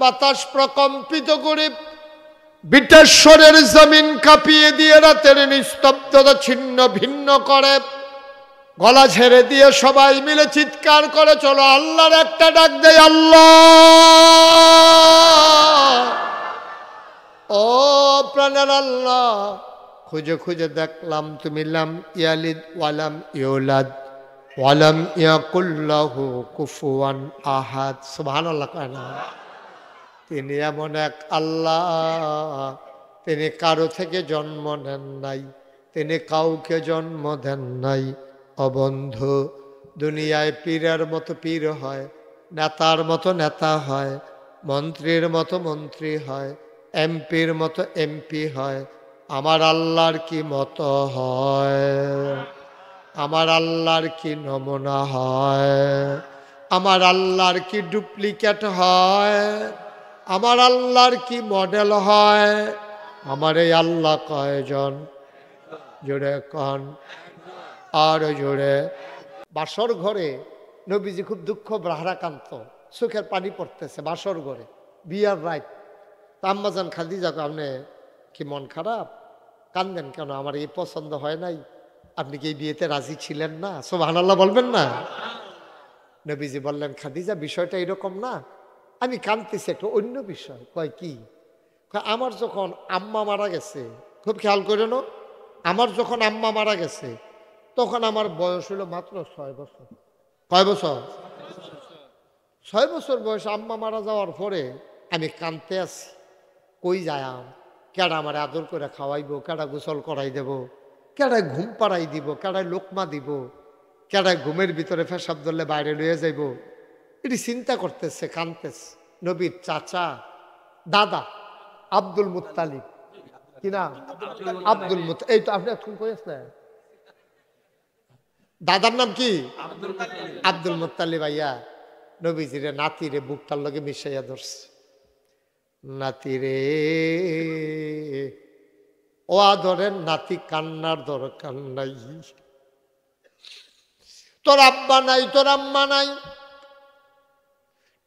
বাতাস প্রকম্পিত করে বিটেশ্বরের জমিন কাঁপিয়ে দিয়ে রাতের নিস্তব্ধতা ছিন্ন ভিন্ন করে। গলা ছেড়ে দিয়ে সবাই মিলে চিৎকার করে চলো আল্লাহর একটা ডাক দেয়, আল্লাহ। ও প্রাণের আল্লাহ, খুঁজে খুঁজে দেখলাম তুমি লাম ইয়ালিদ ওয়ালাম ইউলাদ ওয়ালাম ইয়াকুল লাহু কুফুয়ান আহাদ। সুবহানাল্লাহ। কানা তিনি এমন এক আল্লাহ, তিনি কারো থেকে জন্ম নেন নাই, তিনি কাউকে জন্ম দেন নাই। অবন্ধু, দুনিয়ায় পীরের মতো পীর হয়, নেতার মতো নেতা হয়, মন্ত্রীর মতো মন্ত্রী হয়, এমপির মতো এমপি হয়। আমার আল্লাহর কি মতো হয়? আমার আল্লাহর কি নমুনা হয়? আমার আল্লাহর কি ডুপ্লিকেট হয়? আমার আল্লাহর কি মডেল হয়? আমার এই আল্লাহ কয়জন? জোরে কন, আর জোরে। বাসর ঘরে নবীজি খুব দুঃখ ভারাক্রান্ত, চোখের পানি পড়তেছে। বাসর ঘরে বিয়ার রাত। আম্মাজান খাদিজা, আপনি কি মন খারাপ? কান্দেন কেন? আমার এই পছন্দ হয় নাই, আপনি কি এই বিয়েতে রাজি ছিলেন না? সুবহানাল্লাহ বলবেন না? নবীজি বললেন, খাদিজা বিষয়টা এরকম না, আমি কাঁদতেছি একটা অন্য বিষয়। কয় কি? আমার যখন আম্মা মারা গেছে, খুব খেয়াল করে নো, আমার যখন আম্মা মারা গেছে তখন আমার বয়স হলো মাত্র 6 বছর। কয় বছর? 6 বছর বয়স। আম্মা মারা যাওয়ার পরে আমি কাঁদতে আছি, কই যায়াম, কেডা আমার আদর করে খাওয়াইব, কেডা গোসল করাই দেব, কেডায় ঘুম পাড়াই দিব, কেডায় লোকমা দিব, কেডায় ঘুমের ভিতরে পেশাব ধরলে বাইরে লইয়ে যাইব, এটি চিন্তা করতেছে, কাঁদতেছে। নবীর চাচা দাদা আব্দুল মুত্তালিব, কি নাম? Abdul Muttalib. এই তো আপনি এখন কইছেন, দাদার নাম কি? Abdul Muttalib. আইয়া নবীজিরে নাতিরে বুকটার লগে মিশাইয়া ধরছে। নাতিরে, ও আদরের নাতি, কান্নার দরকার নাই। তোর আব্বা নাই, তোর আম্মা নাই,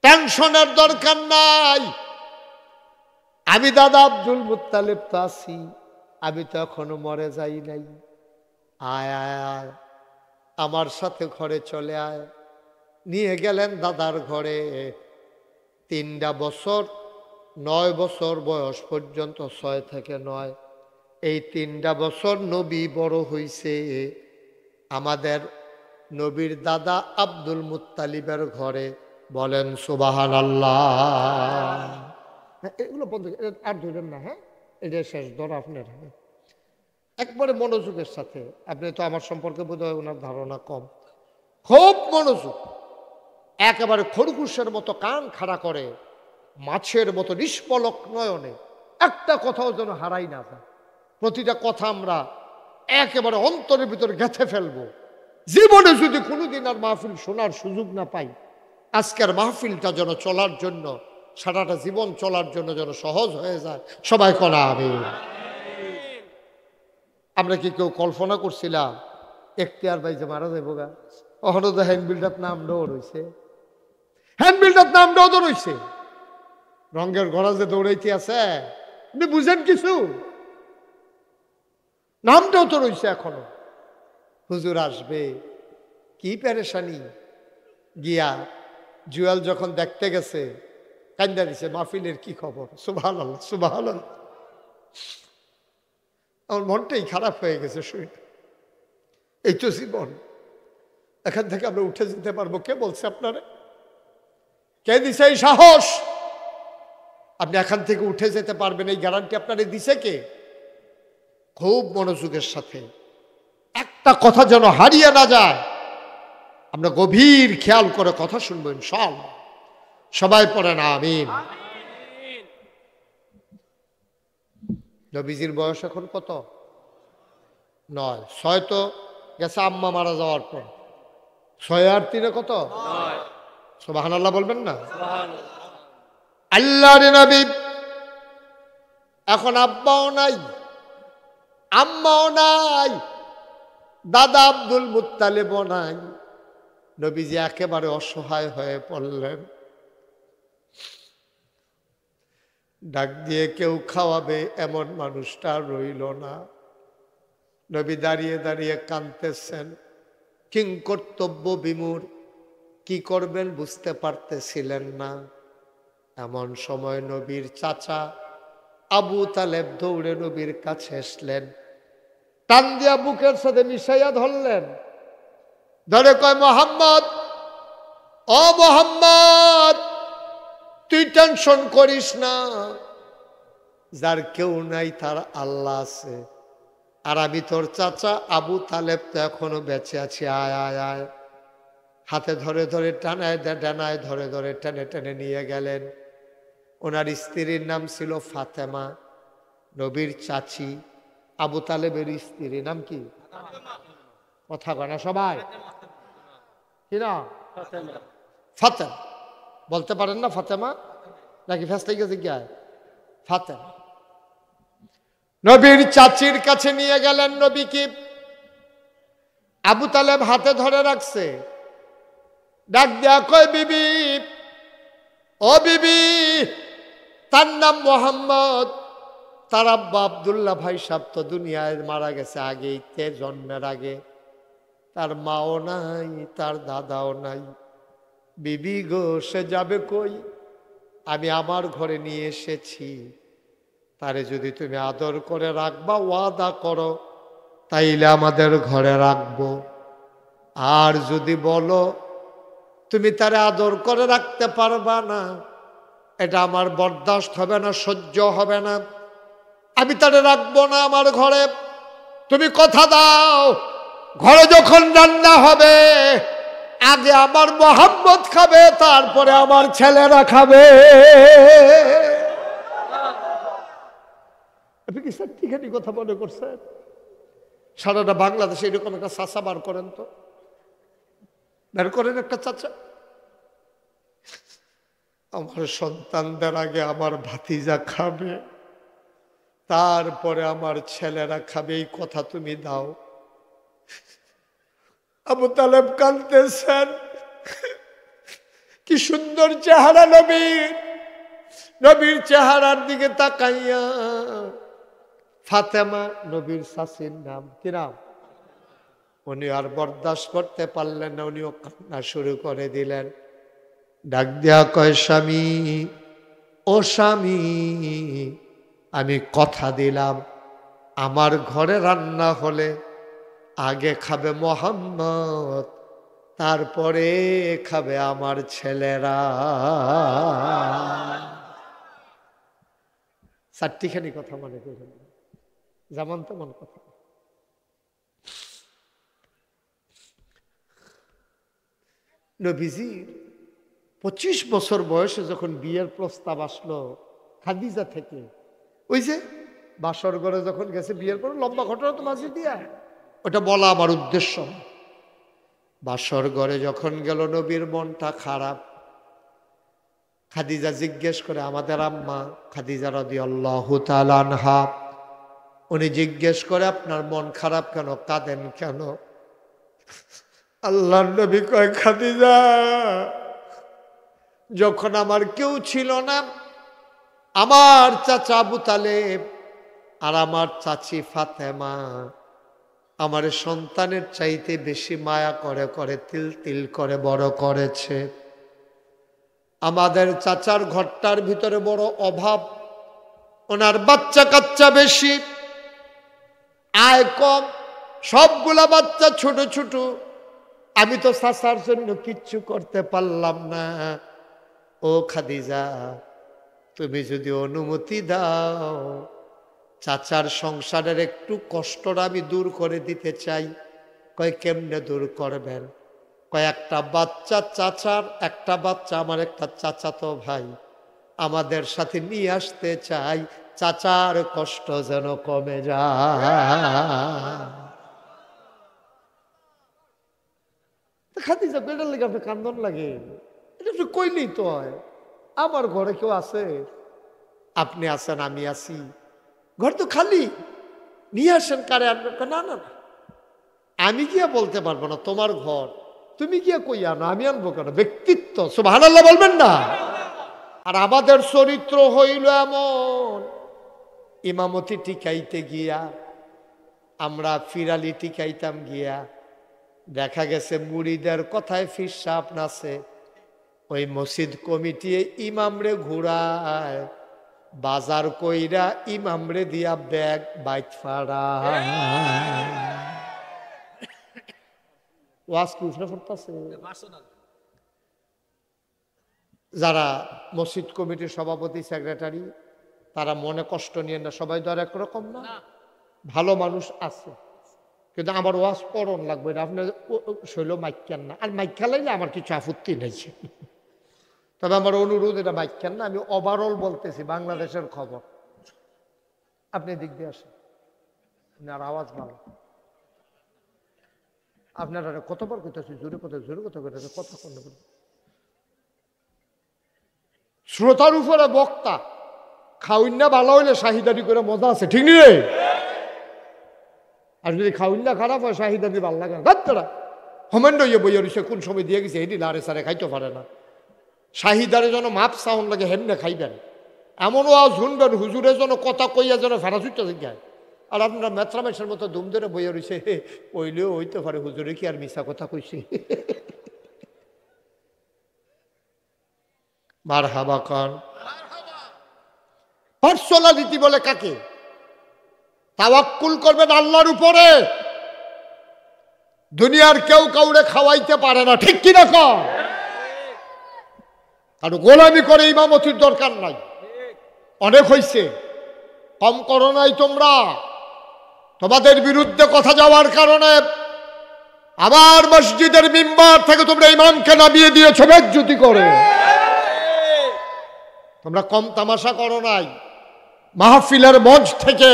টেনশনের দরকার নাই। আমি দাদা আব্দুল মুত্তালিব তো আছি, আমি তো এখনো মরে যাই নাই। আয় আয় আয়, আমার সাথে ঘরে চলে আয়। নিয়ে গেলেন দাদার ঘরে। 3টা বছর, 9 বছর বয়স পর্যন্ত, 6 থেকে 9, এই 3টা বছর নবী বড় হইছে আমাদের নবীর দাদা আব্দুল মুত্তালিবের ঘরে। বলেন সুবহানাল্লাহ। এগুলো বন্ধ আর ধরেন না, হ্যাঁ, এটা শেষ ধরা আপনার। একবারে মনোযোগের সাথে, আপনি তো আমার সম্পর্কে বোধহয় ওনার ধারণা কম, খুব মনোযোগ, একেবারে খরগোশের মতো কান খাড়া করে, মাছের মতো নিষ্পলক নয়নে একটা কথাও যেন হারাই না যায়। প্রতিটা কথা আমরা একেবারে অন্তরের ভিতরে গেঁথে ফেলবো। জীবনে যদি কোনোদিন আর মাহফিল শোনার সুযোগ না পাই, আজকের মাহফিলটা যেন চলার জন্য, সারাটা জীবন চলার জন্য যেন সহজ হয়ে যায়। সবাই কনা আমিন। আমরা কি কেউ কল্পনা করছিলাম এখতিয়ার ভাই যে মারা যাইব গা? ওখানে তো হ্যান্ড বিল্ডার নামটাও রয়েছে, হ্যান্ড বিল্ডার নামটাও তো রয়েছে। রঙের ঘোড়া যে দৌড়াইতে আছে, আপনি বুঝেন কিছু? নামটাও তো রয়েছে এখনো। হুজুর আসবে, কি পেরেশানি। গিয়া জুয়েল যখন দেখতে গেছে, কান্দা দিছে, মাহফিলের কি খবর? সুবহানাল্লাহ সুবহানাল্লাহ। আমার মনটাই খারাপ হয়ে গেছে শুনে। এই তো জীবন, এখান থেকে আমরা উঠে যেতে পারবো? কে বলছে আপনারা? কে দিছে এই সাহস? আপনি এখান থেকে উঠে যেতে পারবেন এই গ্যারান্টি আপনারা দিছে কে? খুব মনোযোগের সাথে একটা কথা যেন হারিয়ে না যায়, আমরা গভীর খেয়াল করে কথা শুনবো ইনশাআল্লাহ। সবাই পড়েন আমিন। নবীজির বয়স এখন কত? 9। 6 তো গেছে আম্মা মারা যাওয়ার পর। 6 আর 3 কত? 9। সুবহানাল্লাহ বলবেন না? আল্লাহর নবী এখন আব্বাও নাই, আম্মাও নাই, দাদা আব্দুল মুত্তালিবও নাই। নবীজি একেবারে অসহায় হয়ে পড়লেন। ডাক দিয়ে কেউ খাওয়াবে এমন মানুষটা রইল না। নবী দাঁড়িয়ে দাঁড়িয়ে কাঁদতেছেন, কিং কর্তব্য বিমূঢ়, কি করবেন বুঝতে পারতেছিলেন না। এমন সময় নবীর চাচা আবু তালেব দৌড়ে নবীর কাছে আসলেন, টান দিয়া বুকের সাথে মিশাইয়া ধরলেন, ধরে কয়, মোহাম্মদ, ও মোহাম্মদ, তুই টেনশন করিস না, যার কেউ নাই তার আল্লাহ আছে, আর আমি তোর চাচা আবু তালেব তো এখনো বেঁচে আছি, আয় আয় আয়। হাতে ধরে ধরে টানায় ডানায় ধরে ধরে টেনে টেনে নিয়ে গেলেন। ওনার স্ত্রীর নাম ছিল ফাতেমা, নবীর চাচি আবু তালেবের স্ত্রীর নাম কি? কথা কয় না সবাই, কি না? ফাতেমা বলতে পারেন না? ফাতেমা নাকি ফেসতে গেছে কি? ফাতেমা নবীর চাচির কাছে নিয়ে গেলেন। নবী কি আবু তালেব হাতে ধরে রাখছে, ডাক দেয়া কয়, বিবি, ও বিবি, তার নাম মোহাম্মদ, তার আব্বা আব্দুল্লাহ ভাই সাহেব তো দুনিয়ায় মারা গেছে আগেই, তে জন্মের আগে, তার মাও নাই, তার দাদাও নাই। বিবি গো, সে যাবে কই? আমি আমার ঘরে নিয়ে এসেছি, তারে যদি তুমি আদর করে রাখবা, ওয়াদা করো, তাইলে আমাদের ঘরে রাখবো। আর যদি বলো তুমি তারে আদর করে রাখতে পারবা না, এটা আমার বরদাস্ত হবে না, সহ্য হবে না, আমি তারে রাখবো না আমার ঘরে। তুমি কথা দাও, ঘরে যখন রান্না হবে আগে আমার মোহাম্মদ খাবে, তারপরে আমার ছেলেরা খাবে। আপনি কি সত্যিখানি কথা মনে করছেন? সারাটা বাংলাদেশে এরকম একটা চাচা বার করেন তো, বের করেন একটা চাচা। আমার সন্তানদের আগে আমার ভাতিজা খাবে, তারপরে আমার ছেলেরা খাবে, এই কথা তুমি দাও। আবু তালেব কাঁদতেছেন, কি সুন্দর চেহারা নবীর, নবীর চেহারার দিকে তাকাইয়া ফাতেমা, নবীর শাশির নাম, কি নাম? উনি আর বরদাস্ত করতে পারলেন না, উনিও কান্না শুরু করে দিলেন। ডাক দেয়া কয়, স্বামী, ও স্বামী, আমি কথা দিলাম আমার ঘরে রান্না হলে আগে খাবে মোহাম্মদ, তারপরে খাবে আমার ছেলেরা। চারটিখানি কথা মনে করেন, যেমন তেমন কথা। নবীজি 25 বছর বয়সে যখন বিয়ের প্রস্তাব আসলো খাদিজা থেকে, ওই যে বাসর ঘরে যখন গেছে বিয়ের পর, লম্বা ঘটনা তো মাঝে দিয়া, ওটা বলা আমার উদ্দেশ্য। বাসর ঘরে যখন গেল, নবীর মনটা খারাপ। খাদিজা জিজ্ঞেস করে, আমাদের আম্মা খাদিজা রাদিয়াল্লাহু তাআলা আনহা, উনি জিজ্ঞেস করে, আপনার মন খারাপ কেন, কাঁদেন কেন? আল্লাহর নবী কয়, খাদিজা, যখন আমার কেউ ছিল না, আমার চাচা আবু তালেব আর আমার চাচি ফাতেমা আমার সন্তানের চাইতে বেশি মায়া করে করে তিল তিল করে বড় করেছে। আমাদের চাচার ঘরটার ভিতরে বড় অভাব, ওনার বাচ্চা কাচ্চা বেশি, আয় কম, সবগুলা বাচ্চা ছোট ছোট। আমি তো চাচার জন্য কিচ্ছু করতে পারলাম না। ও খাদিজা, তুমি যদি অনুমতি দাও, চাচার সংসারের একটু কষ্টটা আমি দূর করে দিতে চাই। কয়, কেমনে দূর করবেন? কয়, একটা বাচ্চা চাচার, একটা বাচ্চা আমার একটা চাচাতো ভাই, আমাদের সাথে নিয়ে আসতে চাই, চাচার কষ্ট যেন কমে যায়। খাদিজা, বেটার লেগে আপনি কান্দন লাগে, এটা একটু কইলেই তো হয়। আমার ঘরে কেউ আছে? আপনি আছেন, আমি আছি, ঘর তো খালি, নিয়ে আসেন, কারে আনবেন? না না না, আমি গিয়া বলতে পারবো না, তোমার ঘর, তুমি গিয়া কই আনো, আমি আনবো কেন? ব্যক্তিত্ব, সুবহানাল্লাহ বলবেন না? আর আমাদের চরিত্র হইল এমন, ইমামতি টিকাইতে গিয়া আমরা ফিরালি টিকাইতাম গিয়া দেখা গেছে মুড়িদের কথায় ফিরসাপ নাচে, ওই মসজিদ কমিটি ইমামরে ঘুরায়, বাজার কইরা ইমামরে দিয়া ব্যাগ বাইট ফাড়া। ওয়াজ কি উঠে পড়তেছে? যারা মসজিদ কমিটির সভাপতি সেক্রেটারি তারা মনে কষ্ট নিয়ে না, সবাই তো আর একরকম না, ভালো মানুষ আছে, কিন্তু আমার ওয়াজ পড়ন লাগবে না, আপনার শৈল মাইকান না, আর মাইকা লাইলে আমার কিছু আপত্তি নেই, তবে আমার অনুরোধ এটা মাইকান না, আমি ওভারঅল বলতেছি বাংলাদেশের খবর, আপনি দিক দিয়ে আসেন, আপনার আওয়াজ ভালো, আপনারা কতবার করতেছি জোরে কথা করতেছে কথা কন, শ্রোতার উপরে বক্তা খাউন্না ভালো হইলে শাহিদানি করে মজা আছে, ঠিক নেই? আর যদি খাউন্না খারাপ হয় শাহিদানি ভাল লাগে না, তারা হমেন্ড ইয়ে বইয়া রয়েছে কোন সময় দিয়ে গেছে এটি লারে সারে খাইতে পারে না, শাহিদারে যেন মাপ সাউন্ড লাগে হেমনে খাইবেন, এমনও আজ শুনবেন হুজুরের জন্য কথা কইয়া যেন ফেরা ছুটতে শিখায়, আর আপনারা মেথ্রামেশের মতো দুম ধরে বইয়া রয়েছে, ওইলেও হইতে পারে হুজুরে কি আর মিশা কথা কইছে। মারহাবা খান। পার্সোনালিটি বলে কাকে? তাওয়াক্কুল করবেন আল্লাহর উপরে, দুনিয়ার কেউ কাউরে খাওয়াইতে পারে না, ঠিক কিনা কন? কারণ গোলামি করে ইমামতির দরকার নাই, অনেক হইছে, কম করো নাই তোমরা, তোমাদের বিরুদ্ধে কথা যাওয়ার কারণে আমার মসজিদের মিম্বার থেকে তোমরা ইমামকে নামিয়ে দিয়েছ বেজ্জতি করে, তোমরা কম তামাশা করো নাই, মাহফিলের মঞ্চ থেকে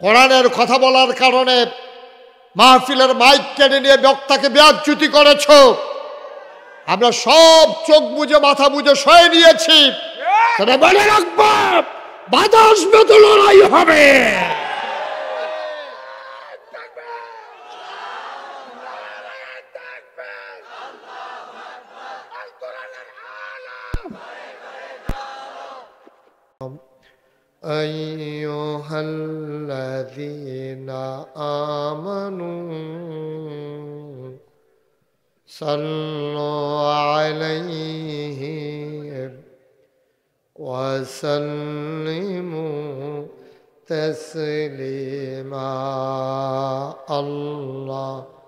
কোরআনের কথা বলার কারণে মাহফিলের মাইক কেড়ে নিয়ে বক্তাকে বেজ্জতি করেছ, আমরা সব চোখ বুঝে মাথা বুঝে সয়ে নিয়েছি, তবে মনে রাখবো বাধা আসবে তো লড়াই হবে। أيها الذين آمنوا صلوا عليه وسلموا تسليما اللهم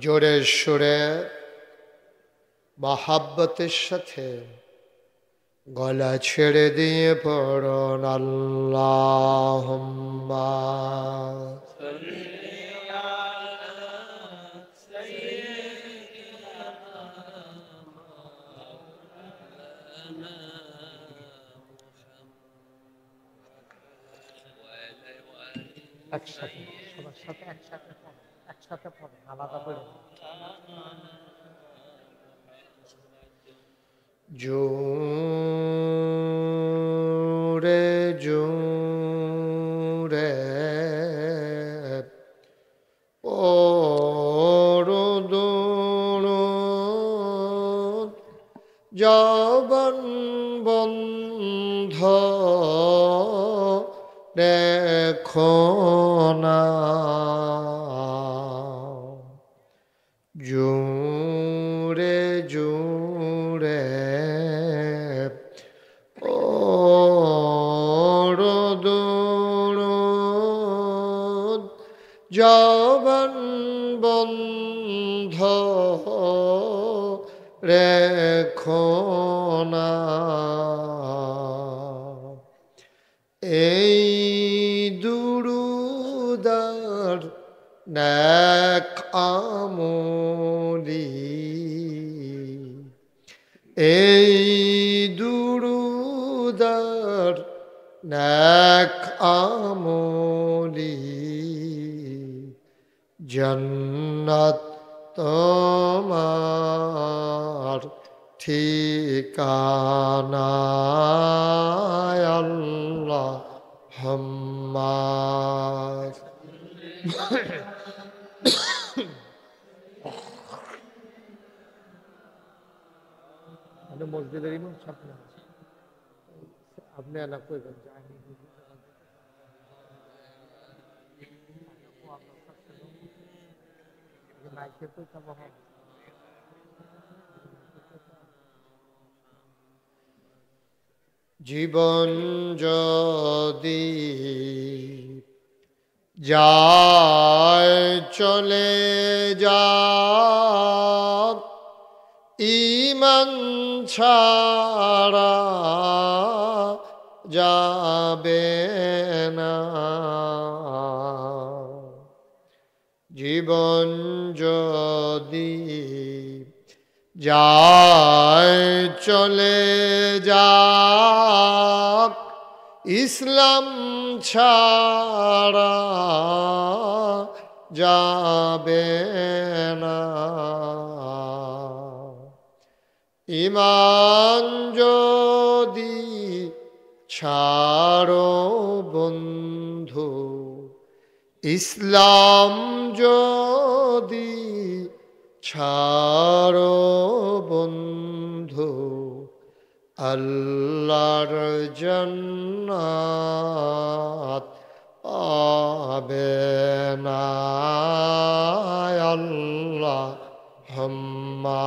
জোরে সুরে মহাব্বতের সাথে গলা ছেড়ে দিয়ে পড়ুন আল্লাহুম্মা একসাথে সবার সাথে একসাথে পড়ে আলাদা করে জোরে জোরে পড়ুন জবান বন্ধ রেখো না, জোরে জোরে পড়ুন জবান বন্ধ রেখো না, এই দুরুদার নেক আমলি, এই দুরুদার নেক আমলি জন্নত তোমার ঠিকানা আল্লাহ হাম্মা মসজিদের ইমাম সামনে আপনি এলাকা কইবেন যায়নি জীবন যদি যায় চলে যাক ঈমান ছাড়া যাবে না জীবন যদি যায় চলে যাক ইসলাম ছাড়া যাবে না ঈমান যদি ছাড়ো বন্ধু ইসলাম যদি ছাড়ো বন্ধু আল্লাহর জান্নাত পাবে না আল্লাহ হাম্মা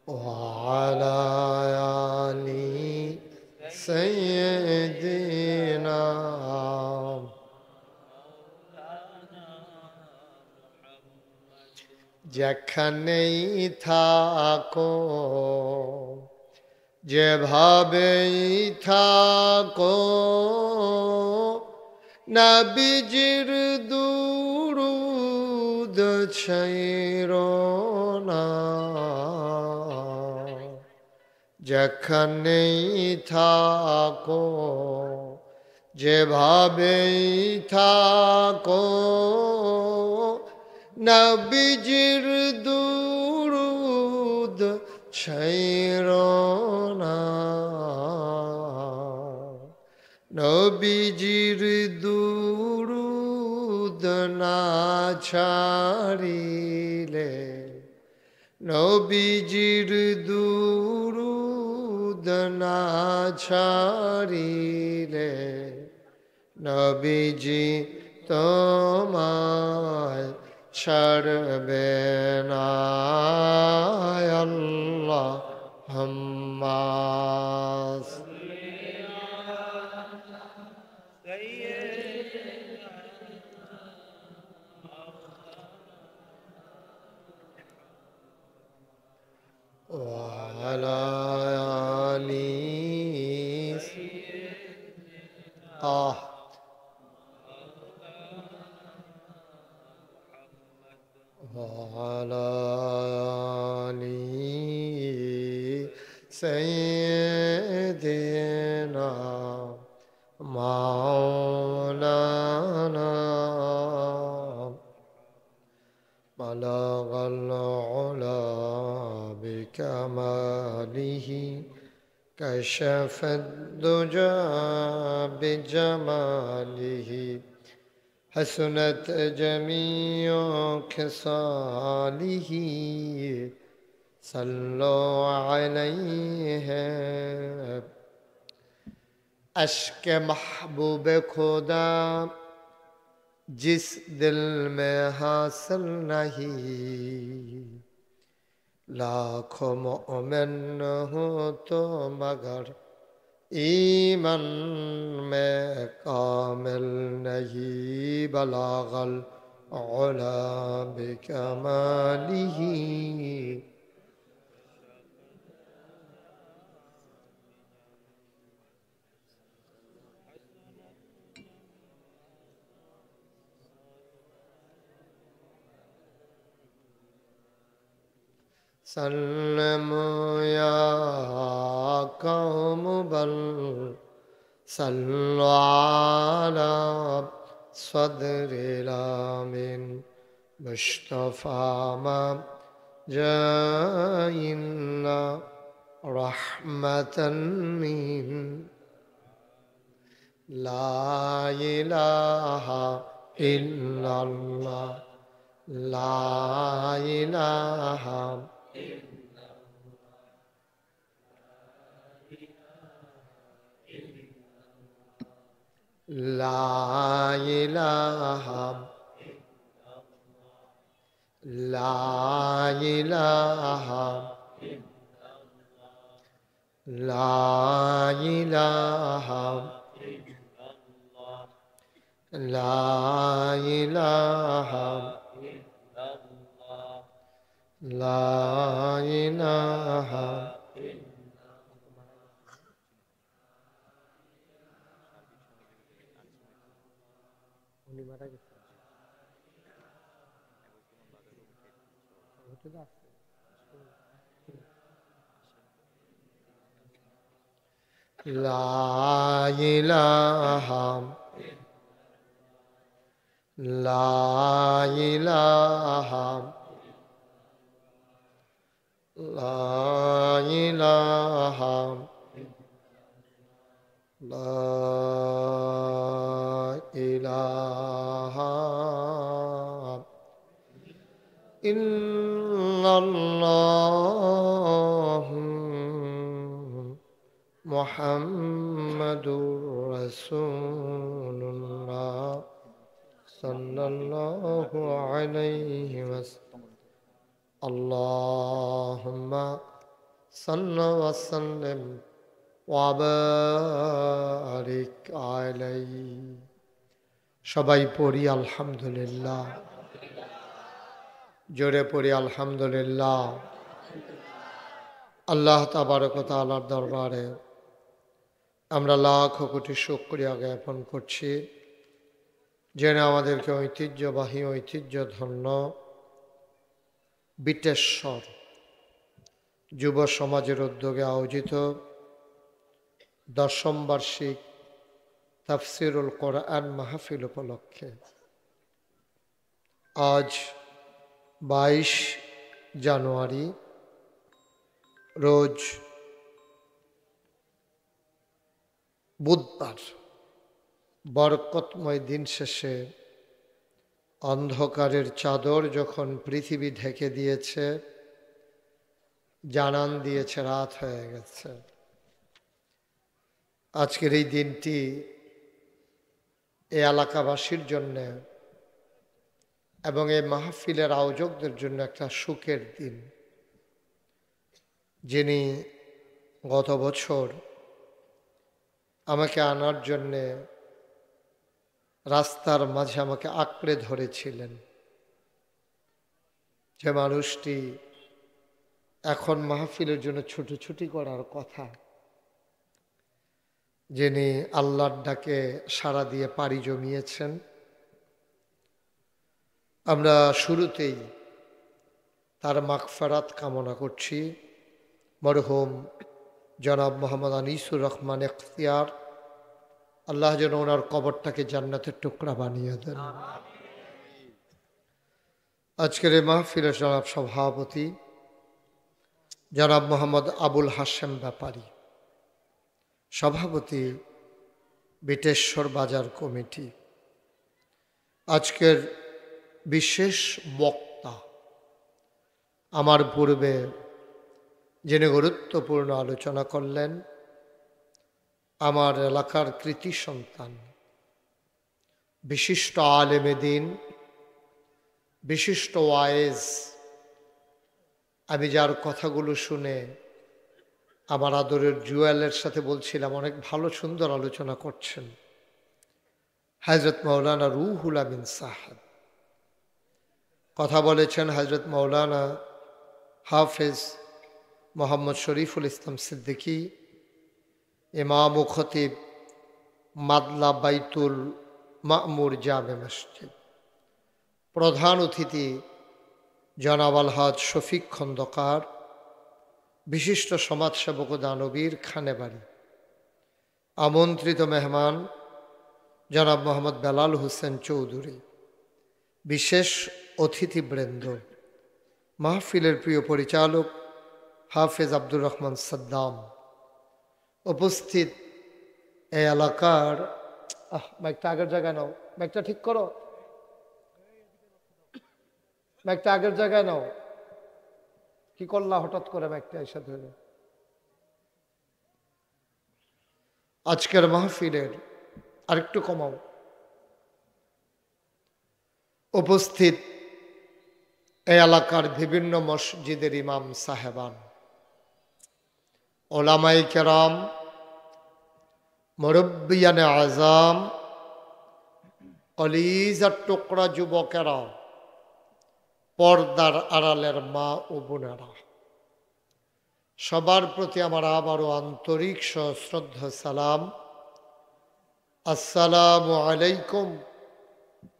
وعلى آل سيدنا যেখানেই থাকো যেভাবেই থাকো নবীজির দুরূদ ছাইরো না যেখানেই থাকো যেভাবেই থাকো নবীজির দুরূদ ছাইরো না নবীজির দুরূদ না ছাড়িলে নবীজির দুরূদ না ছাড়িলে নবীজি তোমায় ছাড়বে না আল্লাহ হাম্মা وعلى آل وعلى آل سيدنا مولانا بلغ العلا بكماله كشف الدجى بجماله حسنت جميع خصاله صلوا عليه اشک محبوب خدا जिस दिल में हासिल नहीं लाखों मोमिन हो तो मगर ईमान में कामिल नहीं बलागल उला बिकमालिही سلموا يا قوم بل صلوا على صدر الأمين مصطفى ما جاءنا رحمة من لا إله إلا الله لا إله لا إله لا إله لا إله لا إله لا إله لا إله لا إله لا إله لا إله إلا الله محمد رسول الله صلى الله عليه وسلم اللهم صل وسلم وبارك عليه সবাই পড়ি আলহামদুলিল্লাহ জোরে পড়ি আলহামদুলিল্লাহ আল্লাহ তাবারক ওয়া তাআলার দরবারে আমরা লাখ কোটি শুকরিয়া জ্ঞাপন করছি যিনি আমাদেরকে ঐতিহ্যবাহী ঐতিহ্যধন্য বিটেশ্বর যুব সমাজের উদ্যোগে আয়োজিত 10ম বার্ষিক তাফসিরুল কোরআন মাহফিল উপলক্ষে আজ 22 জানুয়ারি রোজ বুধবার বরকতময় দিন শেষে অন্ধকারের চাদর যখন পৃথিবী ঢেকে দিয়েছে, জানান দিয়েছে রাত হয়ে গেছে। আজকের এই দিনটি এই এলাকাবাসীর জন্যে এবং এই মাহফিলের আয়োজকদের জন্য একটা সুখের দিন। যিনি গত বছর আমাকে আনার জন্যে রাস্তার মাঝে আমাকে আঁকড়ে ধরেছিলেন, যে মানুষটি এখন মাহফিলের জন্য ছুটোছুটি করার কথা, যিনি আল্লাহর ডাকে সাড়া দিয়ে পাড়ি জমিয়েছেন। আমরা শুরুতেই তার মাগফিরাত কামনা করছি। মরহুম জনাব মোহাম্মদ আনিসুর রহমান ইখতিয়ার, আল্লাহ যেন ওনার কবরটাকে জান্নাতের টুকরা বানিয়ে দেন। আজকের এই মাহফিলের জনাব সভাপতি জনাব মোহাম্মদ আবুল হাশেম ব্যাপারী, সভাপতি বিটেশ্বর বাজার কমিটি। আজকের বিশেষ বক্তা আমার পূর্বে যিনি গুরুত্বপূর্ণ আলোচনা করলেন, আমার এলাকার কৃতি সন্তান, বিশিষ্ট আলেমে দ্বীন, বিশিষ্ট ওয়ায়েজ। আমি যার কথাগুলো শুনে আমার আদরের জুয়েলের সাথে বলছিলাম, অনেক ভালো সুন্দর আলোচনা করছেন, হযরত মাওলানা রুহুল আমিন সাহেব। কথা বলেছেন হযরত মাওলানা হাফেজ মোহাম্মদ শরীফুল ইসলাম সিদ্দিকী, ইমাম ও খতিব মাদলা বাইতুল মামুর জামে মসজিদ। প্রধান অতিথি জনাব আলহাজ শফিক খন্দকার, বিশিষ্ট সমাজসেবক ও দানবীর খানেবাড়ি আমন্ত্রিত মেহমান জনাব মোহাম্মদ বেলাল হোসেন চৌধুরী, বিশেষ অতিথিবৃন্দ, মাহফিলের প্রিয় পরিচালক হাফেজ আব্দুর রহমান সাদ্দাম, উপস্থিত এই এলাকার মাইকটা আগের জায়গায় নাও, মাইকটা ঠিক করো, মাইকটা আগের জায়গায় নাও। কি করলা হঠাৎ করে মাইকটা এসে ধরে? আজকের মাহফিলের আরেকটু কমাও। উপস্থিত এই এলাকার বিভিন্ন মসজিদের ইমাম সাহেবান, ওলামাই কেরাম, মুরব্বিয়ানে আজম, কলিজার টুকরা যুবকেরা, পর্দার আড়ালের মা ও বোনেরা, সবার প্রতি আমার আবারও আন্তরিক সশ্রদ্ধা সালাম। আসসালামু আলাইকুম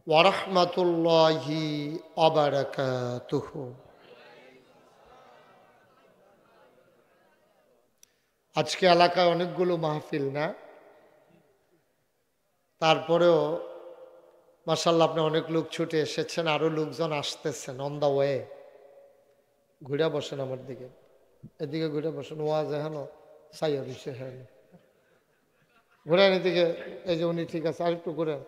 ওয়া রাহমাতুল্লাহি ওয়া বারাকাতুহু। আজকে এলাকায় অনেকগুলো মাহফিল না, তারপরেও মাশাআল্লাহ আপনি অনেক লোক ছুটে এসেছেন, আরো লোকজন আসতেছেন অন দা ওয়ে। ঘুরে বসেন আমার দিকে, এদিকে ঘুরে বসেন। ওয়াজ হেন সাইয়া দিছে, হ্যাঁ ঘুরেন এদিকে। এই যে উনি ঠিক আছে, আরেকটু ঘুরেন।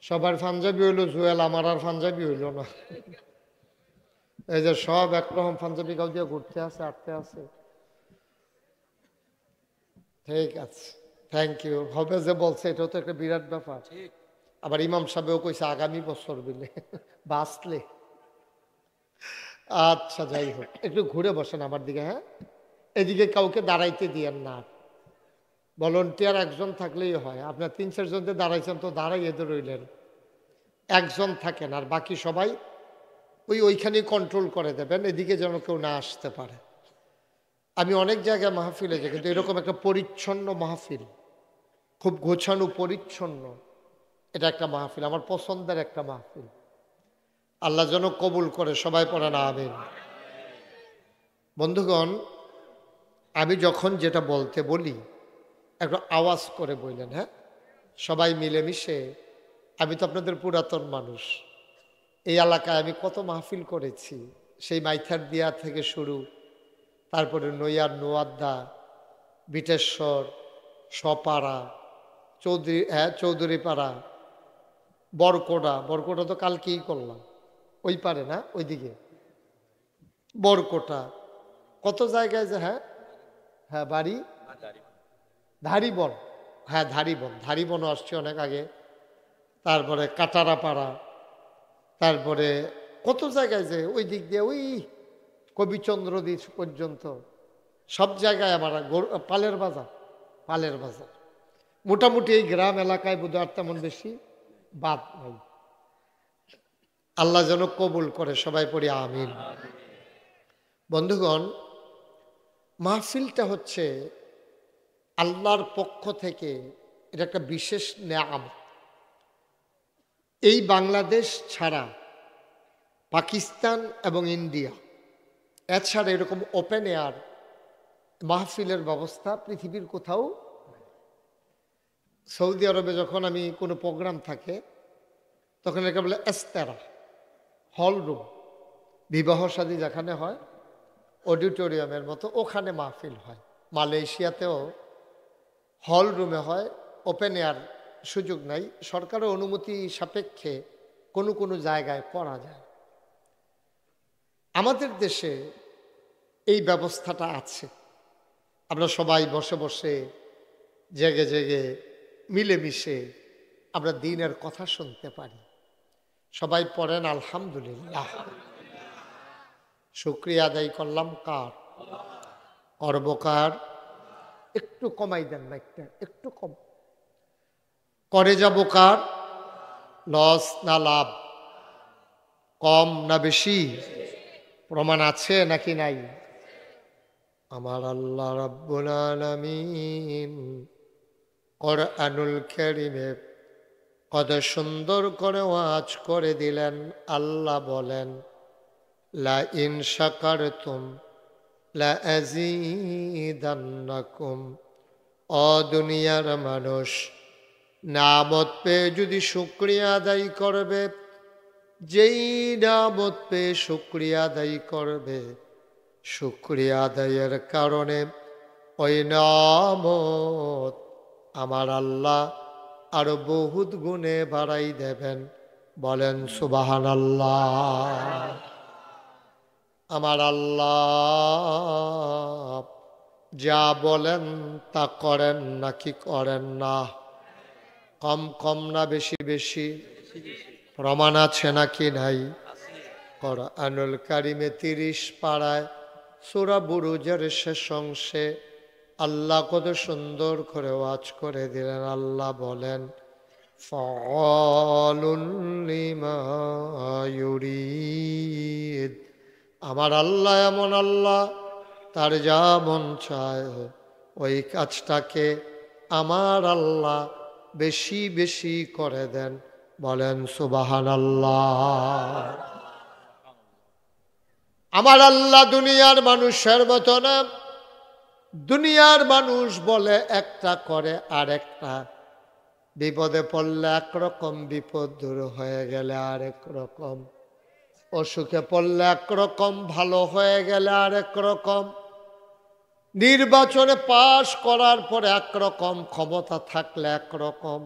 সবার পাঞ্জাবি হইলো জুয়েল, আমার আর পাঞ্জাবি হইল না। এই যে সব একরকম পাঞ্জাবি গাও দিয়ে ঘুরতে আছে, আটতে আছে। ঠিক আছে, থ্যাংক ইউ। হবে যে বলছে এটাও তো একটা বিরাট ব্যাপার। আবার ইমাম সাহেবও কইছে আগামী বছর বিলে বাঁচলে। আচ্ছা যাই হোক, একটু ঘুরে বসেন আমার দিকে। হ্যাঁ, এদিকে কাউকে দাঁড়াইতে দিয়েন না। ভলেন্টিয়ার একজন থাকলেই হয়। আপনার 3-4 জনকে দাঁড়াইছেন তো দাঁড়াইয়ে তো রইলেন, একজন থাকেন, আর বাকি সবাই ওইখানেই কন্ট্রোল করে দেবেন, এদিকে যেন কেউ না আসতে পারে। আমি অনেক জায়গায় মাহফিলে যাই, কিন্তু এরকম একটা পরিচ্ছন্ন মাহফিল, খুব গোছানো পরিচ্ছন্ন, এটা একটা মাহফিল, আমার পছন্দের একটা মাহফিল। আল্লাহ যেন কবুল করে, সবাই পড়েন আমিন। বন্ধুগণ, আমি যখন যেটা বলতে বলি একটু আওয়াজ করে বললেন, হ্যাঁ, সবাই মিলেমিশে। আমি তো আপনাদের পুরাতন মানুষ, এই এলাকায় আমি কত মাহফিল করেছি, সেই মাইথার দিয়া থেকে শুরু, তারপরে নৈয়ার, নোয়াদ্দা, বিটেশ্বর, সপাড়া, চৌধুরীপাড়া, বরকোটা তো কালকেই করলাম, ওই পারে না, ওইদিকে বরকোটা, কত জায়গায় যে। হ্যাঁ হ্যাঁ, বাড়ি ধারিবন, হ্যাঁ ধারিবনও আসছে অনেক আগে। তারপরে কাটারাপাড়া, তারপরে কত জায়গায় যে ওই দিক দিয়ে ওই কবিচন্দ্রদী পর্যন্ত, সব জায়গায় আমার পালের বাজার, মোটামুটি এই গ্রাম এলাকায় বোধহয় আর তেমন বেশি বাদ নাই। আল্লাহ যেন কবুল করে, সবাই পড়ি আমিন। বন্ধুগণ, মাহফিলটা হচ্ছে আল্লাহর পক্ষ থেকে, এটা একটা বিশেষ নেয়ামত। এই বাংলাদেশ ছাড়া পাকিস্তান এবং ইন্ডিয়া, এছাড়া এরকম ওপেন এয়ার মাহফিলের ব্যবস্থা পৃথিবীর কোথাও। সৌদি আরবে যখন আমি কোনো প্রোগ্রাম থাকে, তখন একে বলে এস্তেরা, হল রুম, বিবাহ শাদী যেখানে হয় অডিটোরিয়ামের মতো, ওখানে মাহফিল হয়। মালয়েশিয়াতেও হল রুমে হয়, ওপেন এয়ার সুযোগ নাই, সরকারের অনুমতি সাপেক্ষে কোনো কোনো জায়গায় করা যায়। আমাদের দেশে এই ব্যবস্থাটা আছে, আমরা সবাই বসে বসে, জেগে জেগে, মিলেমিশে আমরা দ্বীনের কথা শুনতে পারি। সবাই পড়েন আলহামদুলিল্লাহ। শুকরিয়া আদায় করলাম কার? অর্বকার। একটু কমাই দেন না, একটু কম করে যাব কার? লস না লাভ? কম না বেশি? প্রমাণ আছে নাকি নাই? আমার আল্লাহ রাব্বুল আলামিন কোরআনুল কারীমে কত সুন্দর করে ওয়াজ করে দিলেন। আল্লাহ বলেন, লা ইন শাকারতুম লাযীদান্নাকুম। ও দুনিয়ার মানুষ, নিয়ামত পেয়ে যদি শুকরিয়া আদায় করবে, যেই নিয়ামত পেয়ে শুকরিয়া আদায় করবে, শুকরিয়া আদায়ের কারণে ওই নিয়ামত আমার আল্লাহ আরো বহুত গুণে বাড়াই দেবেন। বলেন সুবহানাল্লাহ। আমার আল্লাহ যা বলেন তা করেন নাকি করেন না? কম কম না বেশি বেশি? প্রমাণ আছে নাকি নাই? কুরআনুল কারীমে 30 পারায় সূরা বুরুজের শেষ অংশে আল্লাহ কত সুন্দর করে ওয়াজ করে দিলেন। আল্লাহ বলেন, ফাআলুন লিমা ইউরিদ। আমার আল্লাহ এমন আল্লাহ, তার যা মন চায় ওই কাজটাকে আমার আল্লাহ বেশি বেশি করে দেন। বলেন সুবহানাল্লাহ। আমার আল্লাহ দুনিয়ার মানুষের মতো না। দুনিয়ার মানুষ বলে একটা, করে আরেকটা। বিপদে পড়লে একরকম, বিপদ দূর হয়ে গেলে আরেক রকম। অসুখে পড়লে একরকম, ভালো হয়ে গেলে আরেক রকম। নির্বাচনে পাশ করার পরে একরকম, ক্ষমতা থাকলে একরকম,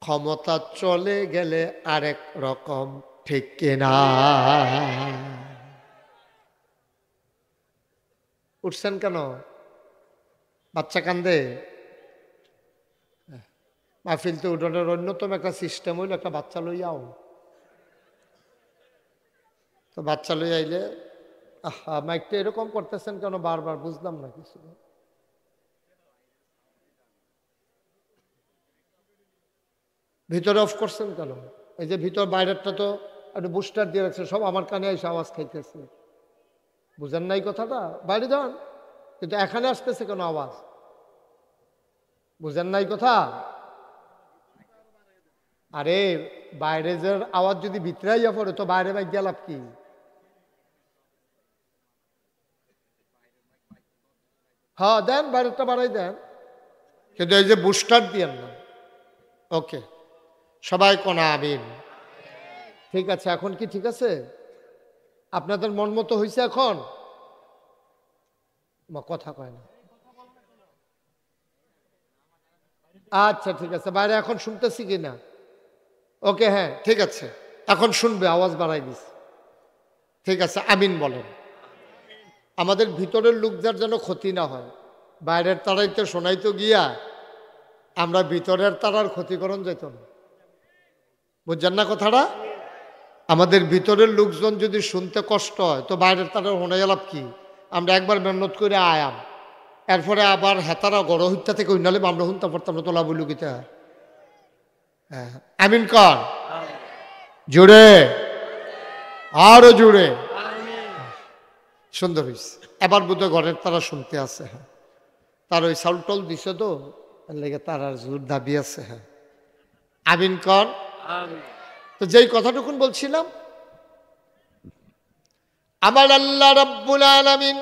ক্ষমতা চলে গেলে আরেক রকম। ঠিক কিনা? উঠছেন কেন? বাচ্চা কান্দে? মাহফিল তো উঠোনের অন্যতম একটা সিস্টেম হইল একটা বাচ্চা লইয়াও। তো বাচ্চা লই আইলে মাইকটা এরকম করতেছেন কেন বারবার? বুঝলাম না কিছু। ভিতরে অফ করছেন কেন? এই যে ভিতর বাইরেরটা তো একটু বুস্টার দিয়ে রাখছে, সব আমার কানে এসে আওয়াজ খাইতেছে। বুঝেন নাই কথাটা? বাইরে যান, কিন্তু এখানে আসতেছে কেন আওয়াজ? বুঝেন নাই কথা? আরে বাইরে যে আওয়াজ যদি ভিতরে আইয়া পড়ে তো বাইরে মাইক গেলাপ কি? হ্যাঁ দেন, বাইরেটা বাড়াই দেন, কিন্তু এই যে বুস্টার দিয়েন না। ওকে, সবাই কোনা আমিন। ঠিক আছে, এখন কি ঠিক আছে? আপনাদের মন মতো হয়েছে এখন? কথা কয় না। আচ্ছা ঠিক আছে, বাইরে এখন শুনতেছি কিনা? ওকে, হ্যাঁ ঠিক আছে, এখন শুনবে, আওয়াজ বাড়াই দিস। ঠিক আছে, আমিন বলেন। আমাদের ভিতরের লোকদের যেন ক্ষতি না হয়। বাইরের তারাইতে শোনাইতো গিয়া আমরা ভিতরের তারার ক্ষতিকরণ যেত না। বুঝছেন না কথাটা? আমাদের ভিতরের লোকজন যদি শুনতে কষ্ট হয় তো বাইরের তারা শোনা গেলাম কি? আমরা একবার মেহনত করে আয়াম, এরপরে আবার হেতারা গড় হত্যা থেকে উন্নালে আমরা শুনতে পারতাম না। তোলা বলু গীতা। হ্যাঁ, আমিন কর জোরে, আরো জোরে। সুন্দর হয়েছে। এবার বোধহয় ঘরের তারা শুনতে আছে। হ্যাঁ, তার ওই চাউল টল দিছে তো লেগে তার আর জোর দাবি আছে। হ্যাঁ, আমিন কর। তো যেই কথাটুকুন বলছিলাম, আমার আল্লাহ রাব্বুল আলামিন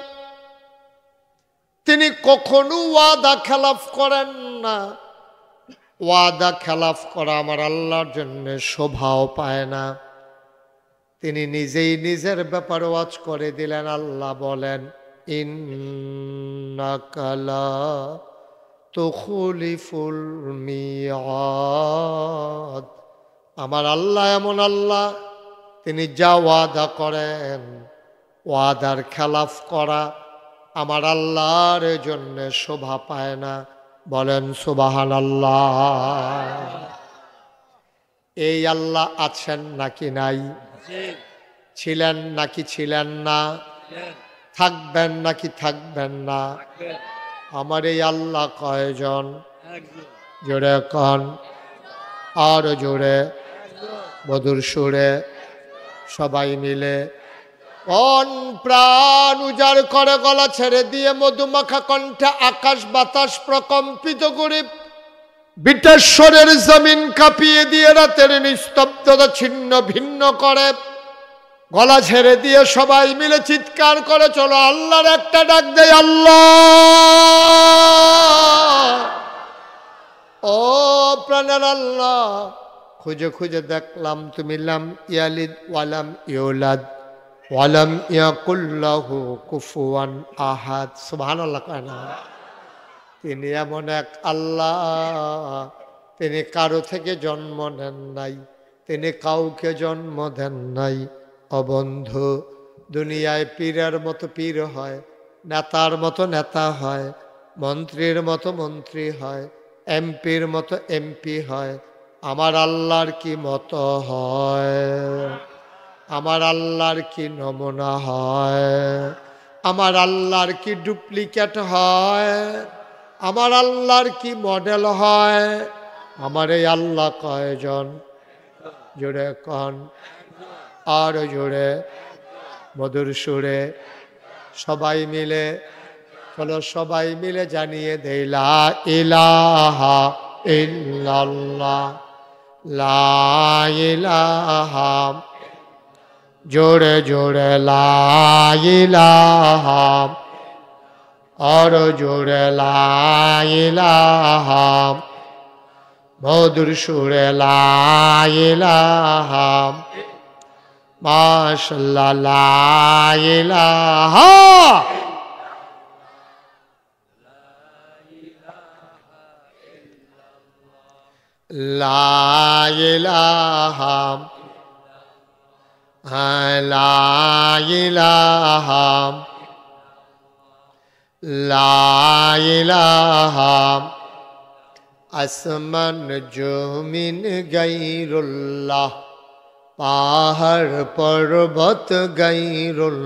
তিনি কখনো ওয়াদা খেলাফ করেন না। ওয়াদা খেলাফ করা আমার আল্লাহর জন্য শোভাও পায় না। তিনি নিজেই নিজের ব্যাপারে ওয়াজ করে দিলেন। আল্লাহ বলেন, ইন্নাকা লা তুখলিফুল মিয়াদ। আমার আল্লাহ এমন আল্লাহ, তিনি যা ওয়াদা করেন, ওয়াদার খেলাফ করা আমার আল্লাহর জন্য শোভা পায় না। বলেন সুবহানাল্লাহ। এই আল্লাহ আছেন নাকি নাই? ছিলেন নাকি ছিলেন না? থাকবেন নাকি থাকবেন না? আমার এই আল্লাহ কয়জন? জোরে কন, আর জোরে, মধুর সুরে, সবাই মিলে। অন প্রাণ উজাড় করে গলা ছেড়ে দিয়ে মধুমাখা কণ্ঠে আকাশ বাতাস প্রকম্পিত করে বিটেশ্বরের জমিন কাঁপিয়ে দিয়ে রাতের নিস্তব্ধতা ছিন্ন ভিন্ন করে গলা ছেড়ে দিয়ে সবাই মিলে চিৎকার করে চলো আল্লাহর একটা ডাক দেয়, আল্লাহ। ও প্রাণের আল্লাহ, খুঁজে খুঁজে দেখলাম তুমি লাম ইয়ালিদ ওয়ালাম ইউলাদ ওয়ালাম ইয়াকুল লাহু কুফুয়ান আহাদ। সুবহানাল্লাহ। তিনি এমন এক আল্লাহ, তিনি কারো থেকে জন্ম নেন নাই, তিনি কাউকে জন্ম দেন নাই। অবন্ধু, দুনিয়ায় পীরের মতো পীর হয়, নেতার মতো নেতা হয়, মন্ত্রীর মতো মন্ত্রী হয়, এমপির মতো এমপি হয়। আমার আল্লাহর কি মতো হয়? আমার আল্লাহর কি নমুনা হয়? আমার আল্লাহর কি ডুপ্লিকেট হয়? আমার আল্লাহর কি মডেল হয়? আমার এই আল্লাহ কয়জন? জোরে কন, আর জোরে, মধুর সুরে সবাই মিলে চলো, সবাই মিলে জানিয়ে দেই লা ইলাহা ইল্লাল্লাহ, লা ইলাহা, জোরে জোরে লা ইলাহা, আর জোরে লা ইলাহা, মধুর সুরে লা ইলাহা, মাশাআল্লাহ লা ইলাহা। লা ইলাহা, লা ইলাহা, লা ইলাহা। আসমান জমিন গায়রুল্লাহ, পাহাড় পর্বত গায়রুল,